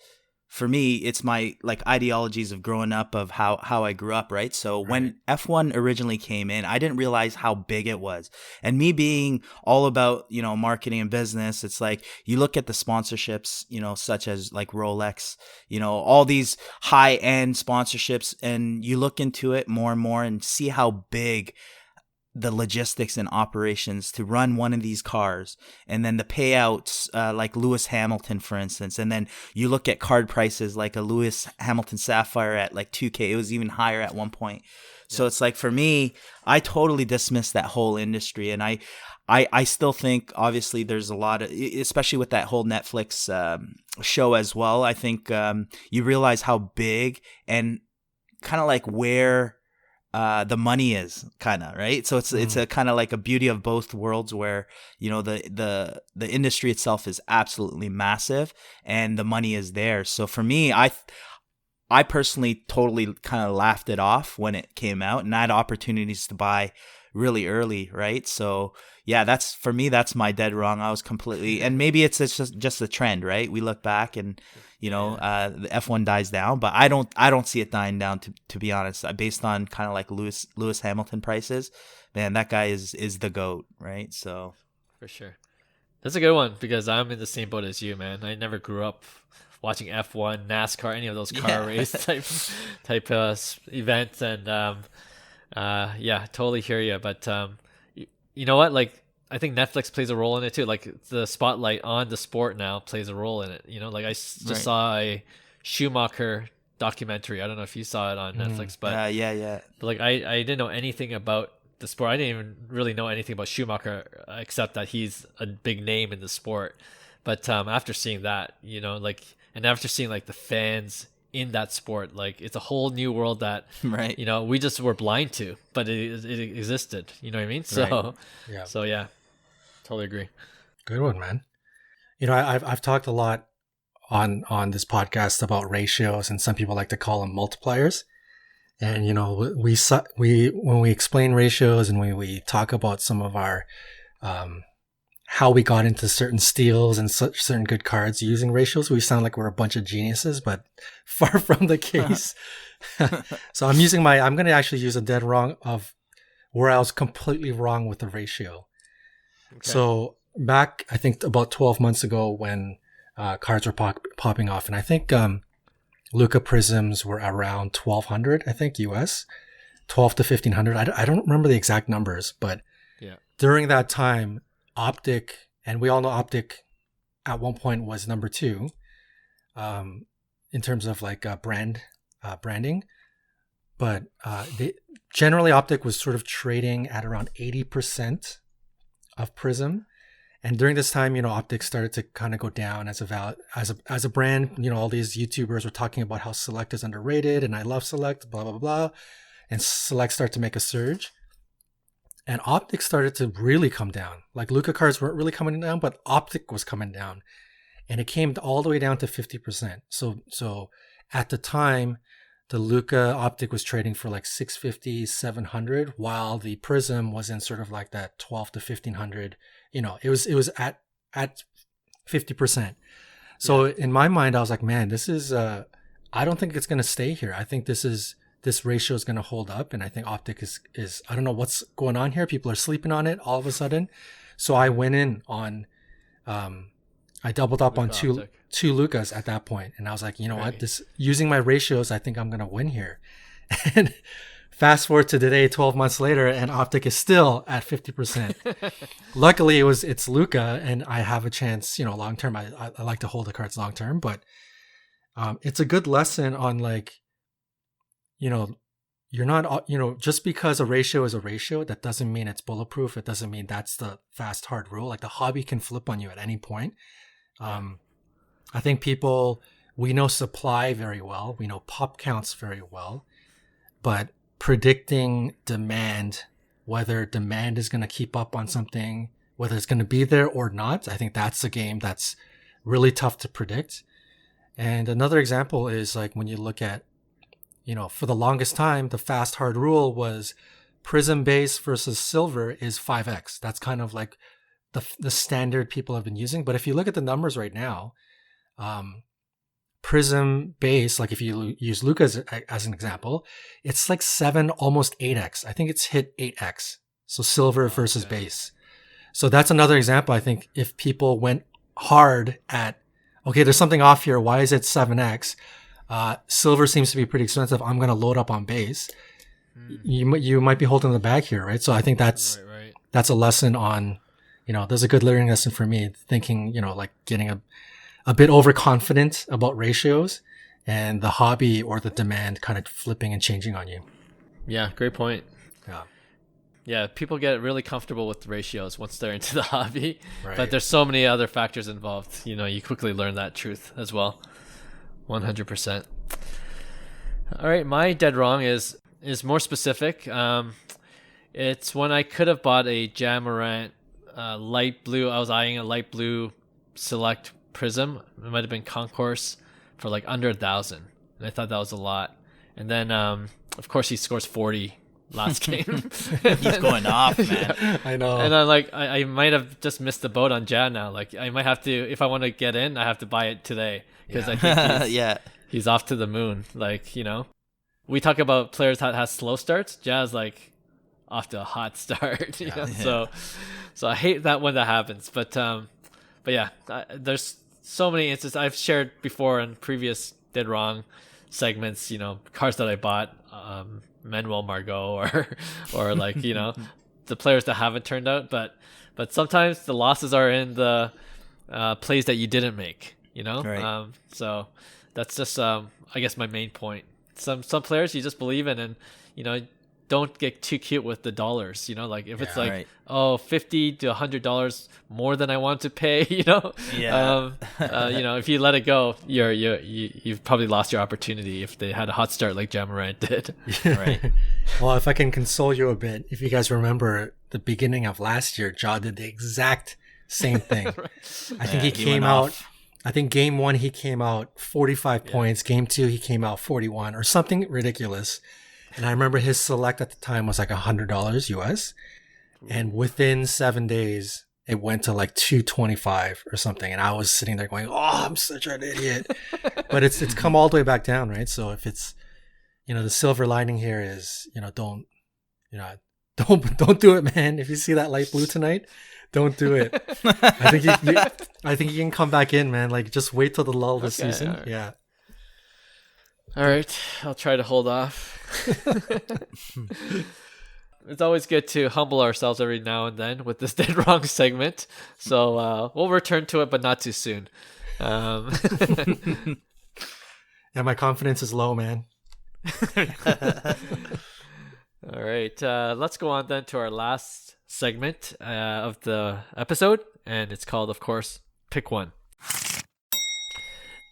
for me, it's my like ideologies of growing up, of how I grew up, right? So when F1 originally came in, I didn't realize how big it was. And me being all about, marketing and business, it's like you look at the sponsorships, such as like Rolex, all these high end sponsorships, and you look into it more and more and see how big the logistics and operations to run one of these cars, and then the payouts, like Lewis Hamilton, for instance. And then you look at card prices like a Lewis Hamilton Sapphire at like 2K. It was even higher at one point. So it's like, for me, I totally dismiss that whole industry. And I still think, obviously, there's a lot of, especially with that whole Netflix show as well. I think you realize how big and kind of like where the money is, kind of, right? So it's a kind of like a beauty of both worlds, where the industry itself is absolutely massive and the money is there. So for me, I personally totally kind of laughed it off when it came out, and I had opportunities to buy really early, right? So yeah, that's, for me, that's my dead wrong. I was completely, and maybe it's just a trend, right? We look back and the F1 dies down, but I don't see it dying down, to be honest. Based on kind of like Lewis Hamilton prices, man, that guy is the GOAT, right? So for sure, that's a good one, because I'm in the same boat as you, man. I never grew up watching F1, NASCAR, any of those car race type events, and totally hear you. But you know what? Like, I think Netflix plays a role in it too. Like, the spotlight on the sport now plays a role in it. Like, I just saw a Schumacher documentary. I don't know if you saw it on Netflix, but But like, I didn't know anything about the sport. I didn't even really know anything about Schumacher, except that he's a big name in the sport. But after seeing that, and after seeing like the fans in that sport, like, it's a whole new world that we just were blind to, but it existed. You know what I mean? So yeah, totally agree. Good one, man. I've talked a lot on this podcast about ratios, and some people like to call them multipliers. And we when we explain ratios, and when we talk about some of our how we got into certain steals and certain good cards using ratios, we sound like we're a bunch of geniuses, but far from the case. So I'm going to actually use a dead wrong of where I was completely wrong with the ratio. Okay. So back, I think about 12 months ago, when cards were popping off, and I think Luka Prisms were around 1,200, I think, US, 12 to 1,500. I don't remember the exact numbers, but during that time, Optic, and we all know Optic at one point was number 2 in terms of like branding, but generally Optic was sort of trading at around 80% of Prism. And during this time, Optic started to kind of go down as a brand. All these YouTubers were talking about how Select is underrated, and I love Select, blah blah blah, and Select started to make a surge. And Optic started to really come down. Like, Luka cards weren't really coming down, but Optic was coming down. And it came all the way down to 50%. So at the time, the Luka Optic was trading for like 650, 700, while the Prism was in sort of like that 12 to 1500. It was at 50%. So in my mind, I was like, man, this is, I don't think it's going to stay here. I think this ratio is going to hold up. And I think Optic is, I don't know what's going on here. People are sleeping on it all of a sudden. So I went in on, I doubled up on two Lukas at that point. And I was like, what, using my ratios, I think I'm going to win here. And fast forward to today, 12 months later, and Optic is still at 50%. Luckily it's Luka, and I have a chance, long term. I like to hold the cards long term, but it's a good lesson on, like, you're not, just because a ratio is a ratio, that doesn't mean it's bulletproof. It doesn't mean that's the fast, hard rule. Like, the hobby can flip on you at any point. I think we know supply very well. We know pop counts very well, but predicting demand, whether demand is going to keep up on something, whether it's going to be there or not, I think that's a game that's really tough to predict. And another example is, like, when you look at, for the longest time, the fast hard rule was Prism base versus silver is 5x. That's kind of like the standard people have been using. But if you look at the numbers right now, prism base, like if you use Luka as an example, it's like 7, almost 8x. I think it's hit 8x. So silver versus base. So that's another example. I think if people went hard at, okay, there's something off here. Why is it 7x? Silver seems to be pretty expensive. I'm going to load up on base. You might be holding the bag here, right? So I think that's a lesson on, there's a good learning lesson for me, thinking, like getting a bit overconfident about ratios and the hobby or the demand kind of flipping and changing on you. Yeah, great point. Yeah. Yeah, people get really comfortable with ratios once they're into the hobby, Right. but there's so many other factors involved. You quickly learn that truth as well. 100%. All right, my dead wrong is more specific. It's when I could have bought a Ja Morant light blue. I was eyeing a light blue select prism. It might have been concourse for like under 1,000, and I thought that was a lot. And then, of course, he scores 40 last game. He's going off, man. Yeah, I know. And I'm like, I might have just missed the boat on Ja now. Like, I might have to, if I want to get in, I have to buy it today because I think he's off to the moon. Like, we talk about players that has slow starts. Ja's like off to a hot start. You know? So I hate that when that happens. But yeah, there's so many instances I've shared before in previous Did Wrong segments. Cars that I bought. Manuel Margot or like the players that haven't turned out, but sometimes the losses are in the plays that you didn't make, Right. So that's just I guess my main point. Some players you just believe in, and don't get too cute with the dollars, like if it's like right. $50 to $100 more than I want to pay, if you let it go, you've probably lost your opportunity if they had a hot start like Ja Morant did. Right. Well, if I can console you a bit, if you guys remember the beginning of last year, Ja did the exact same thing. Right. I think he came out, I think game 1 he came out 45 points, game 2 he came out 41 or something ridiculous. And I remember his select at the time was like $100 US. And within 7 days, it went to like 225 or something. And I was sitting there going, oh, I'm such an idiot. But it's come all the way back down, right? So if it's, the silver lining here is, don't do it, man. If you see that light blue tonight, don't do it. I think you can come back in, man. Like just wait till the lull this season. Right. Yeah. All right, I'll try to hold off. It's always good to humble ourselves every now and then with this Dead Wrong segment. So we'll return to it, but not too soon. Yeah, my confidence is low, man. All right, let's go on then to our last segment of the episode, and it's called, of course, Pick One.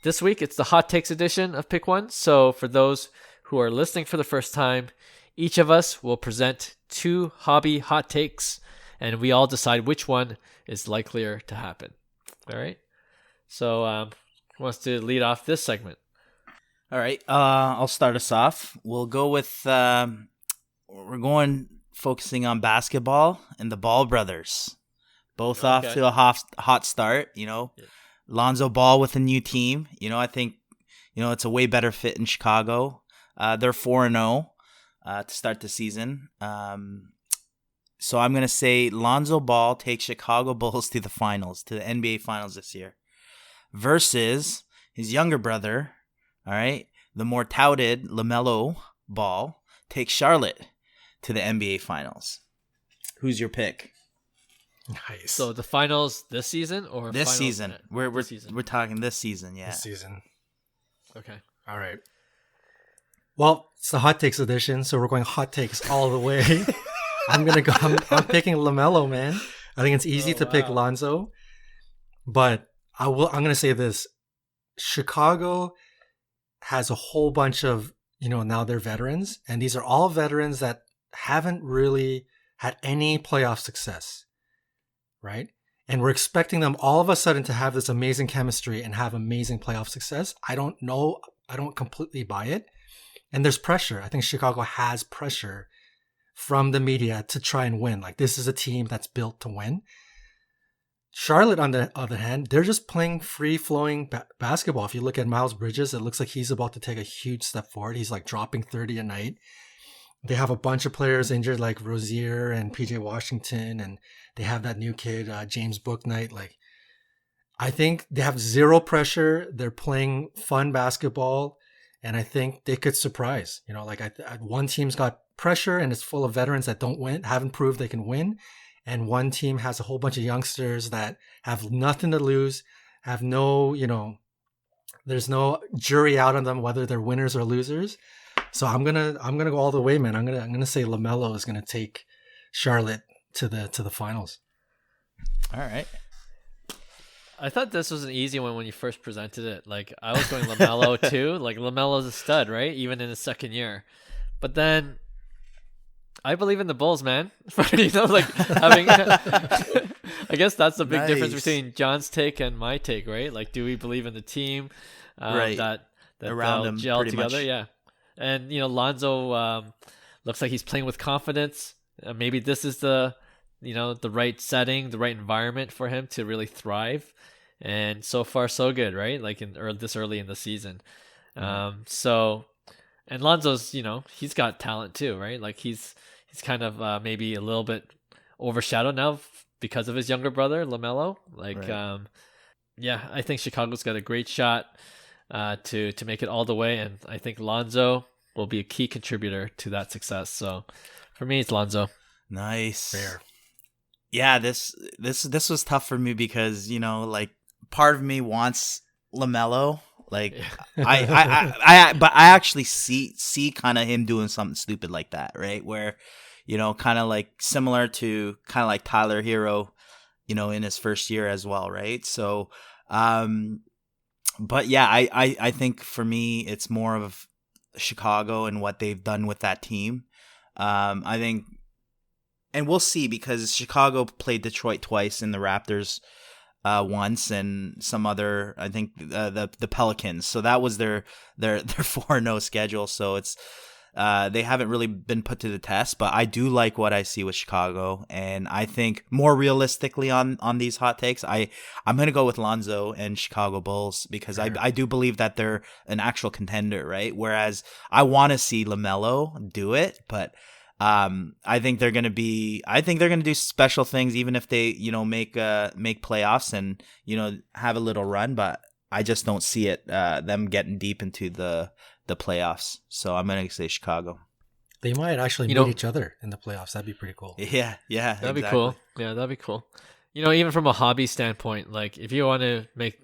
This week, it's the Hot Takes edition of Pick One. So for those who are listening for the first time, each of us will present 2 hobby hot takes, and we all decide which one is likelier to happen. All right? So who wants to lead off this segment? All right. I'll start us off. We'll go with, we're focusing on basketball and the Ball brothers. Both off to a hot start, Yeah. Lonzo Ball with a new team. I think, it's a way better fit in Chicago. They're 4-0 to start the season. So I'm going to say Lonzo Ball takes Chicago Bulls to the finals, to the NBA finals this year. Versus his younger brother, all right, the more touted LaMelo Ball takes Charlotte to the NBA finals. Who's your pick? Nice. So the finals this season or this season? We're talking this season, yeah. This season. Okay. All right. Well, it's the Hot Takes edition, so we're going hot takes all the way. I'm picking LaMelo, man. I think it's easy to pick Lonzo, but I'm gonna say this: Chicago has a whole bunch of now they're veterans, and these are all veterans that haven't really had any playoff success. Right? And we're expecting them all of a sudden to have this amazing chemistry and have amazing playoff success. I don't know. I don't completely buy it. And there's pressure. I think Chicago has pressure from the media to try and win. Like this is a team that's built to win. Charlotte, on the other hand, they're just playing free-flowing basketball. If you look at Miles Bridges, it looks like he's about to take a huge step forward. He's like dropping 30 a night. They have a bunch of players injured like Rozier and PJ Washington, and they have that new kid, James Bouknight. Like, I think they have zero pressure. They're playing fun basketball, and I think they could surprise. You know, like one team's got pressure and it's full of veterans that haven't proved they can win. And one team has a whole bunch of youngsters that have nothing to lose, have no, you know, there's no jury out on them whether they're winners or losers. So I'm gonna go all the way, man. I'm gonna say LaMelo is gonna take Charlotte to the finals. All right. I thought this was an easy one when you first presented it. Like, I was going LaMelo too. Like, LaMelo's a stud, right? Even in his second year. But then I believe in the Bulls, man. You know, like having. I guess that's the big difference between John's take and my take, right? Like, do we believe in the team Right. that Around they'll him, gel pretty together? much. Yeah, and you know, Lonzo looks like he's playing with confidence. Maybe this is the right setting, the right environment for him to really thrive. And so far, so good, right? Like this early in the season. So, and Lonzo's, you know, he's got talent too, right? Like he's kind of maybe a little bit overshadowed now because of his younger brother, LaMelo. Like, Right. yeah, I think Chicago's got a great shot to make it all the way, and I think Lonzo will be a key contributor to that success. So, for me, it's Lonzo. Nice. Fair. Yeah, this was tough for me because, you know, like part of me wants LaMelo. Like but I actually see kind of him doing something stupid like that, right? Where, you know, kind of like similar to kind of like Tyler Hero, you know, in his first year as well, right? So, but yeah, I think for me it's more of Chicago and what they've done with that team. I think, and we'll see, because Chicago played Detroit twice and the Raptors once, and some other, I think the Pelicans. So that was their 4-0 schedule. So it's they haven't really been put to the test, but I do like what I see with Chicago, and I think more realistically on these hot takes, I'm going to go with Lonzo and Chicago Bulls, because I do believe that they're an actual contender, right? Whereas I want to see LaMelo do it, but I think they're going to do special things, even if they, you know, make playoffs and, you know, have a little run, but I just don't see it them getting deep into the playoffs. So I'm going to say Chicago. They might actually meet each other in the playoffs. That'd be pretty cool. Yeah, that'd be cool. Yeah, that'd be cool. You know, even from a hobby standpoint, like if you want to make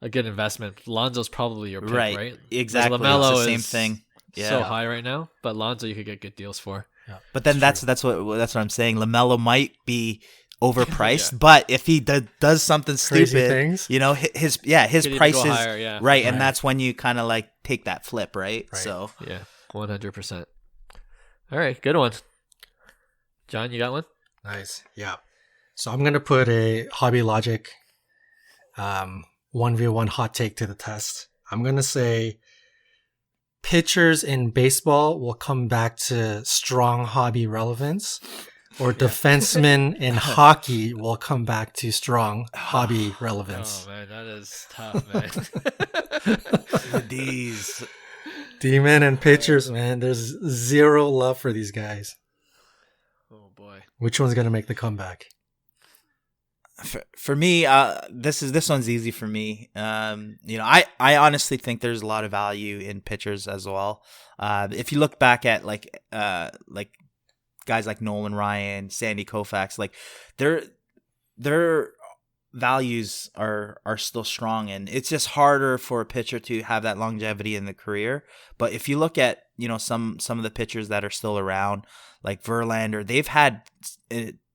a good investment, Lonzo's probably your pick, right? Exactly. LaMelo it's the same is thing. Yeah. so high right now, but Lonzo you could get good deals for. Yeah, but then that's what I'm saying. LaMelo might be overpriced, but if he does something crazy stupid, things, you know, his price is higher, right, and that's when you kind of like take that flip, right? So yeah, 100%. All right, good one. John, you got one? Nice. Yeah. So I'm gonna put a Hobby Logic 1v1 hot take to the test. I'm gonna say pitchers in baseball will come back to strong hobby relevance, or defensemen in hockey will come back to strong hobby relevance. Oh man, that is tough, man. the D's. D-men and pitchers, man, there's zero love for these guys. Oh boy. Which one's gonna make the comeback? For me, this one's easy for me. You know, I honestly think there's a lot of value in pitchers as well. If you look back at like guys like Nolan Ryan, Sandy Koufax, like their values are still strong, and it's just harder for a pitcher to have that longevity in the career. But if you look at, you know, some of the pitchers that are still around, like Verlander, they've had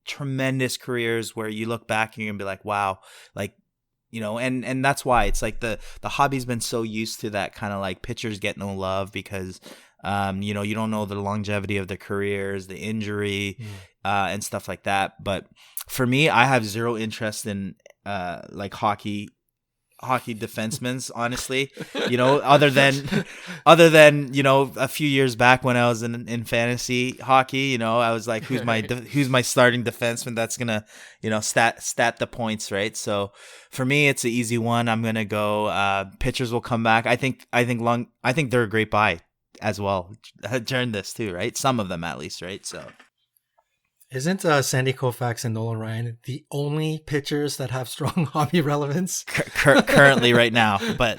tremendous careers where you look back and you're gonna be like, wow, like, you know, and that's why it's like the hobby's been so used to that kind of like pitchers get no love because you know, you don't know the longevity of their careers, the injury and stuff like that. But for me, I have zero interest in like hockey hockey defensemen, honestly. Other than a few years back when I was in fantasy hockey, I was like, who's my starting defenseman that's gonna stat the points, right? So for me, it's an easy one. I'm gonna go. Pitchers will come back. I think they're a great buy as well during this too, right? Some of them at least, right? So. Isn't Sandy Koufax and Nolan Ryan the only pitchers that have strong hobby relevance? Currently, right now, but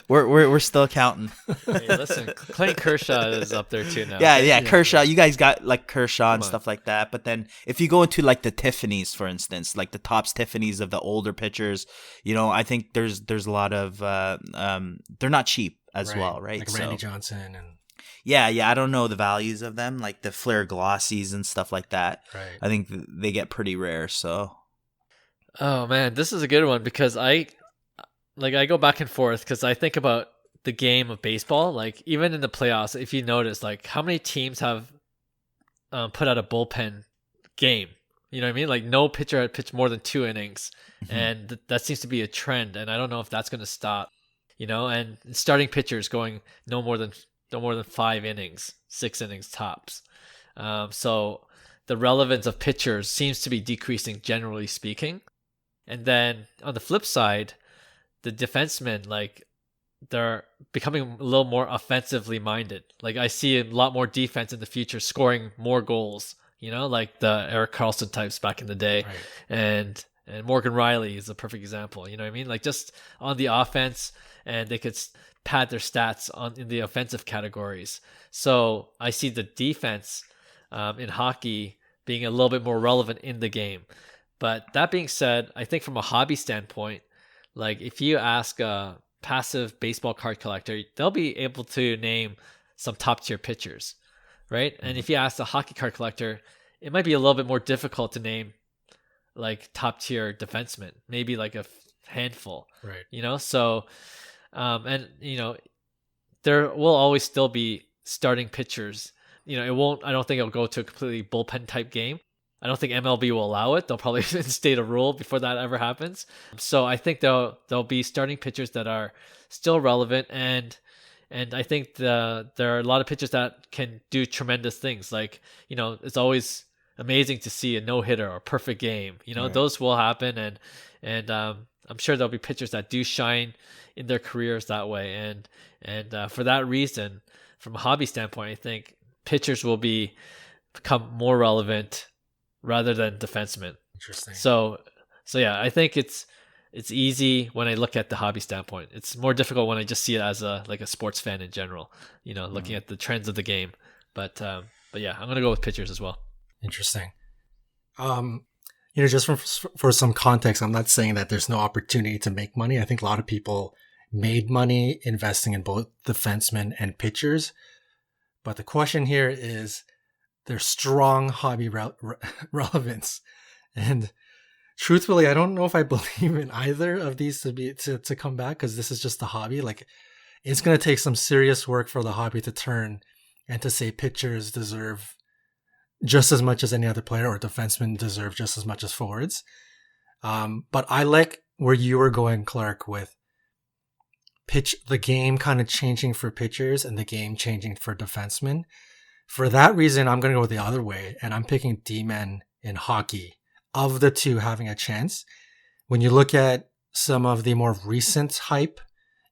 we're still counting. Hey, listen, Clayton Kershaw is up there too now. Yeah, Kershaw. You guys got like Kershaw and stuff like that. But then if you go into like the Tiffany's, for instance, like the Topps Tiffany's of the older pitchers, I think there's a lot of they're not cheap as well, right? Like Randy Johnson and. Yeah, I don't know the values of them, like the Flair Glossies and stuff like that. Right. I think they get pretty rare, so. Oh man, this is a good one because I go back and forth because I think about the game of baseball. Like even in the playoffs, if you notice, like how many teams have put out a bullpen game? You know what I mean? Like no pitcher had pitched more than 2 innings, and that seems to be a trend. And I don't know if that's going to stop. And starting pitchers going no more than 5 innings, 6 innings tops. So the relevance of pitchers seems to be decreasing, generally speaking. And then on the flip side, the defensemen, like they're becoming a little more offensively minded. Like I see a lot more defense in the future, scoring more goals. Like the Erik Karlsson types back in the day, Right. and Morgan Riley is a perfect example. You know what I mean? Like just on the offense, and they could pad their stats in the offensive categories. So I see the defense in hockey being a little bit more relevant in the game. But that being said, I think from a hobby standpoint, like if you ask a passive baseball card collector, they'll be able to name some top tier pitchers, right? And if you ask a hockey card collector, it might be a little bit more difficult to name like top tier defensemen, maybe like a handful, Right. So there will always still be starting pitchers. I don't think it'll go to a completely bullpen type game. I don't think MLB will allow it. They'll probably instate a rule before that ever happens. So I think there'll be starting pitchers that are still relevant, and I think there are a lot of pitchers that can do tremendous things. Like, it's always amazing to see a no-hitter or a perfect game. Right. Those will happen, and I'm sure there'll be pitchers that do shine in their careers that way. And for that reason, from a hobby standpoint, I think pitchers will become more relevant rather than defensemen. Interesting. So yeah, I think it's easy when I look at the hobby standpoint. It's more difficult when I just see it as a sports fan in general, looking at the trends of the game. But yeah, I'm going to go with pitchers as well. Interesting. Just for some context, I'm not saying that there's no opportunity to make money. I think a lot of people made money investing in both defensemen and pitchers. But the question here is their strong hobby relevance. And truthfully, I don't know if I believe in either of these to come back, because this is just a hobby. Like, it's going to take some serious work for the hobby to turn and to say pitchers deserve just as much as any other player, or defensemen deserve just as much as forwards. But I like where you were going, Clark, with the game kind of changing for pitchers and the game changing for defensemen. For that reason, I'm going to go the other way, and I'm picking D-men in hockey. Of the two having a chance, when you look at some of the more recent hype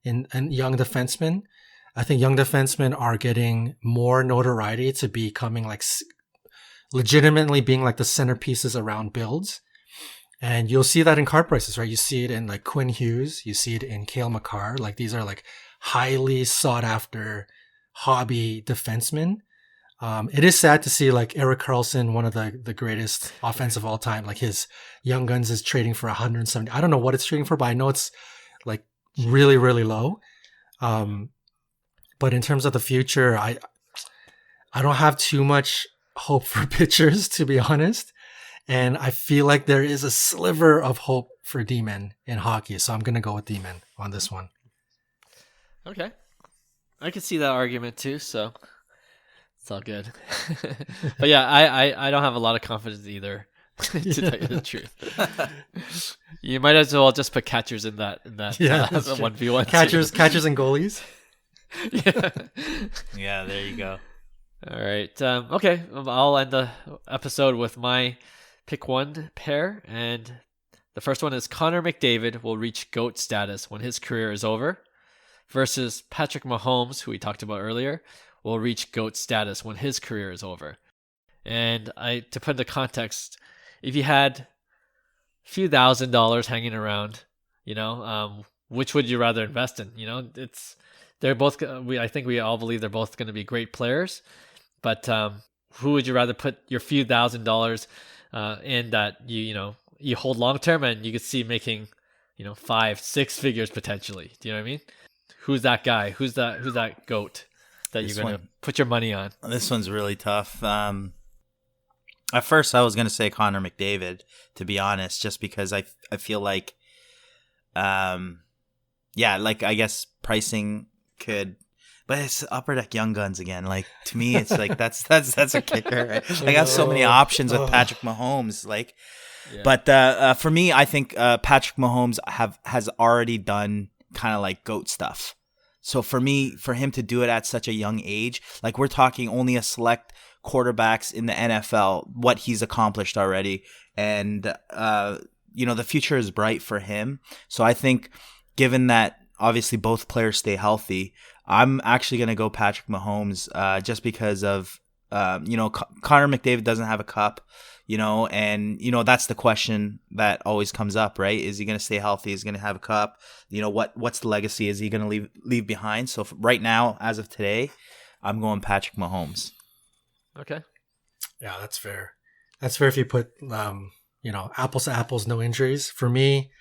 in young defensemen, I think young defensemen are getting more notoriety to becoming like legitimately being like the centerpieces around builds. And you'll see that in card prices, right? You see it in like Quinn Hughes, you see it in Cale Makar. Like, these are like highly sought after hobby defensemen. It is sad to see like Erik Karlsson, one of the greatest offensive all time, like his Young Guns is trading for 170. I don't know what it's trading for, but I know it's like really, really low. But in terms of the future, I don't have too much hope for pitchers, to be honest. And I feel like there is a sliver of hope for D-men in hockey. So I'm going to go with D-men on this one. Okay. I can see that argument too, so it's all good. But yeah, I don't have a lot of confidence either to tell you the truth. You might as well just put catchers in that Yeah, that's true. 1v1. Catchers and goalies. Yeah. Yeah, there you go. All right. Okay. I'll end the episode with my pick one pair. And the first one is Connor McDavid will reach GOAT status when his career is over, versus Patrick Mahomes, who we talked about earlier, will reach GOAT status when his career is over. And to put into context, if you had a few $1,000s hanging around, which would you rather invest in? They're both. I think we all believe they're both going to be great players, but who would you rather put your few $1,000s in that you hold long term and you could see making 5-6 figures potentially? Do you know what I mean? Who's that guy? Who's that GOAT that you're going to put your money on? This one's really tough. At first, I was going to say Connor McDavid, to be honest, just because I feel like, I guess pricing could, but it's Upper Deck Young Guns again. Like, to me, it's like that's a kicker. Right? Like, I have so many options with Patrick Mahomes. Like, yeah. But for me, I think Patrick Mahomes has already done kind of like GOAT stuff. So for him to do it at such a young age, like we're talking only a select quarterbacks in the NFL, what he's accomplished already. And, the future is bright for him. So I think given that obviously both players stay healthy, I'm actually going to go Patrick Mahomes just because of, Connor McDavid doesn't have a cup, and, that's the question that always comes up, right? Is he going to stay healthy? Is he going to have a cup? What's the legacy? Is he going to leave behind? So right now, as of today, I'm going Patrick Mahomes. Okay. Yeah, that's fair. That's fair if you put, apples to apples, no injuries. For me,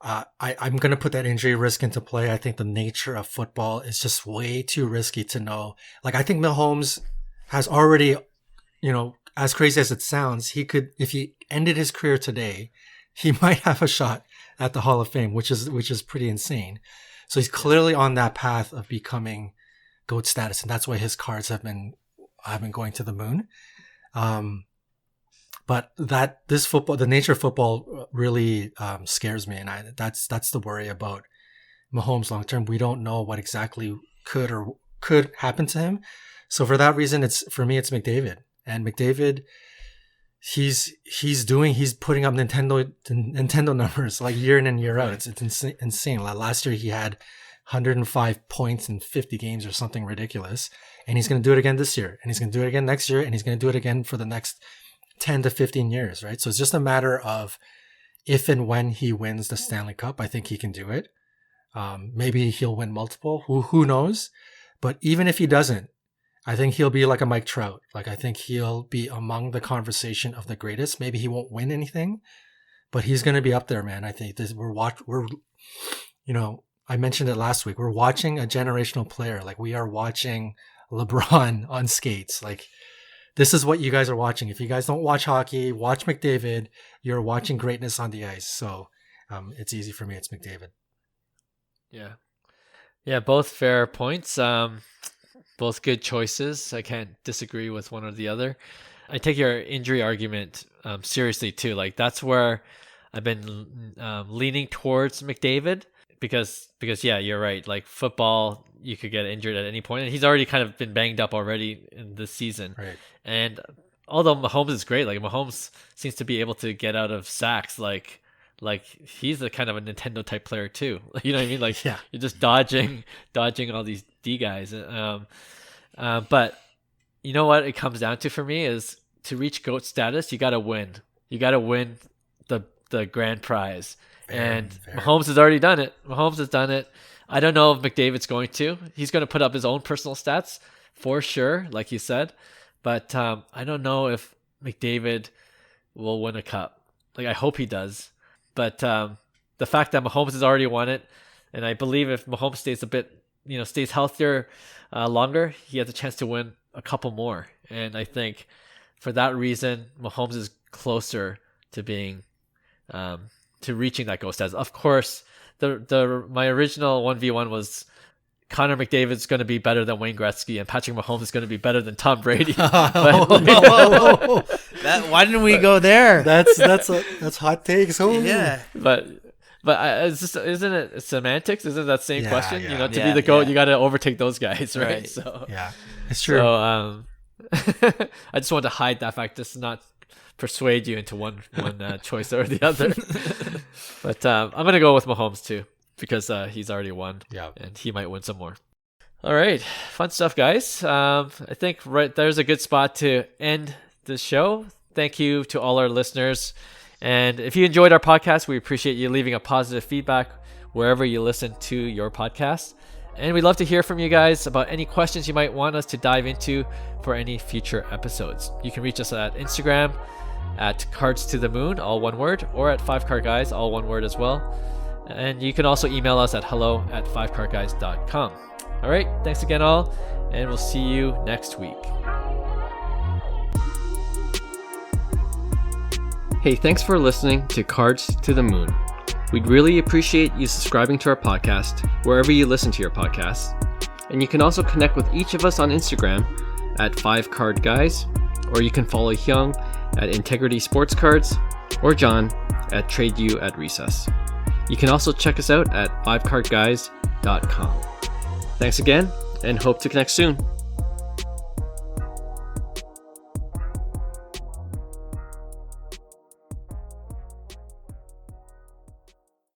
I'm going to put that injury risk into play. I think the nature of football is just way too risky to know. Like, I think Mahomes has already, as crazy as it sounds, he could, if he ended his career today, he might have a shot at the Hall of Fame, which is pretty insane. So he's clearly on that path of becoming GOAT status, and that's why his cards have been going to the moon. But the nature of football really scares me, and that's the worry about Mahomes long term. We don't know what exactly could happen to him. So for that reason, it's McDavid. And McDavid, he's putting up Nintendo numbers like year in and year out. It's insane. Last year he had 105 points in 50 games or something ridiculous. And he's going to do it again this year. And he's going to do it again next year. And he's going to do it again for the next 10 to 15 years, right? So it's just a matter of if and when he wins the Stanley Cup. I think he can do it. Maybe he'll win multiple. Who knows? But even if he doesn't, I think he'll be like a Mike Trout. Like, I think he'll be among the conversation of the greatest. Maybe he won't win anything, but he's going to be up there, man. I think I mentioned it last week. We're watching a generational player. Like, we are watching LeBron on skates. Like, this is what you guys are watching. If you guys don't watch hockey, watch McDavid. You're watching greatness on the ice. So it's easy for me. It's McDavid. Yeah, both fair points. Both good choices. I can't disagree with one or the other. I take your injury argument seriously too. Like, that's where I've been leaning towards McDavid because yeah, you're right. Like, football, you could get injured at any point, and he's already kind of been banged up already in this season. Right. And although Mahomes is great, like, Mahomes seems to be able to get out of sacks like he's a kind of a Nintendo type player too. You know what I mean? Like, yeah. You're just dodging all these D guys. But you know what it comes down to for me is to reach GOAT status, you got to win. You got to win the grand prize. Fair. Mahomes has already done it. Mahomes has done it. I don't know if McDavid's going to. He's going to put up his own personal stats for sure, like you said. But I don't know if McDavid will win a cup. Like, I hope he does. But the fact that Mahomes has already won it, and I believe if Mahomes stays healthier longer, he has a chance to win a couple more. And I think for that reason, Mahomes is closer to being to reaching that GOAT status. Of course, my original 1v1 was Connor McDavid's going to be better than Wayne Gretzky and Patrick Mahomes is going to be better than Tom Brady. Whoa. Why didn't we go there? That's hot takes. Oh. Yeah. But isn't it semantics? Isn't that same question? Yeah. You know, to be the GOAT, you got to overtake those guys, right? So yeah, it's true. So I just wanted to hide that fact, just not persuade you into one choice or the other. But I'm gonna go with Mahomes too, because he's already won. Yeah, and he might win some more. All right, fun stuff, guys. I think right there's a good spot to end the show. Thank you to all our listeners. And if you enjoyed our podcast, we appreciate you leaving a positive feedback wherever you listen to your podcast. And we'd love to hear from you guys about any questions you might want us to dive into for any future episodes. You can reach us at Instagram at Cards to the Moon, all one word, or at 5cardguys, all one word as well. And you can also email us at hello@5cardguys.com. All right, thanks again all, and we'll see you next week. Hey, thanks for listening to Cards to the Moon. We'd really appreciate you subscribing to our podcast wherever you listen to your podcasts. And you can also connect with each of us on Instagram at 5cardguys, or you can follow Hyung at Integrity Sports Cards, or John at TradeU@Recess. You can also check us out at 5cardguys.com. Thanks again, and hope to connect soon.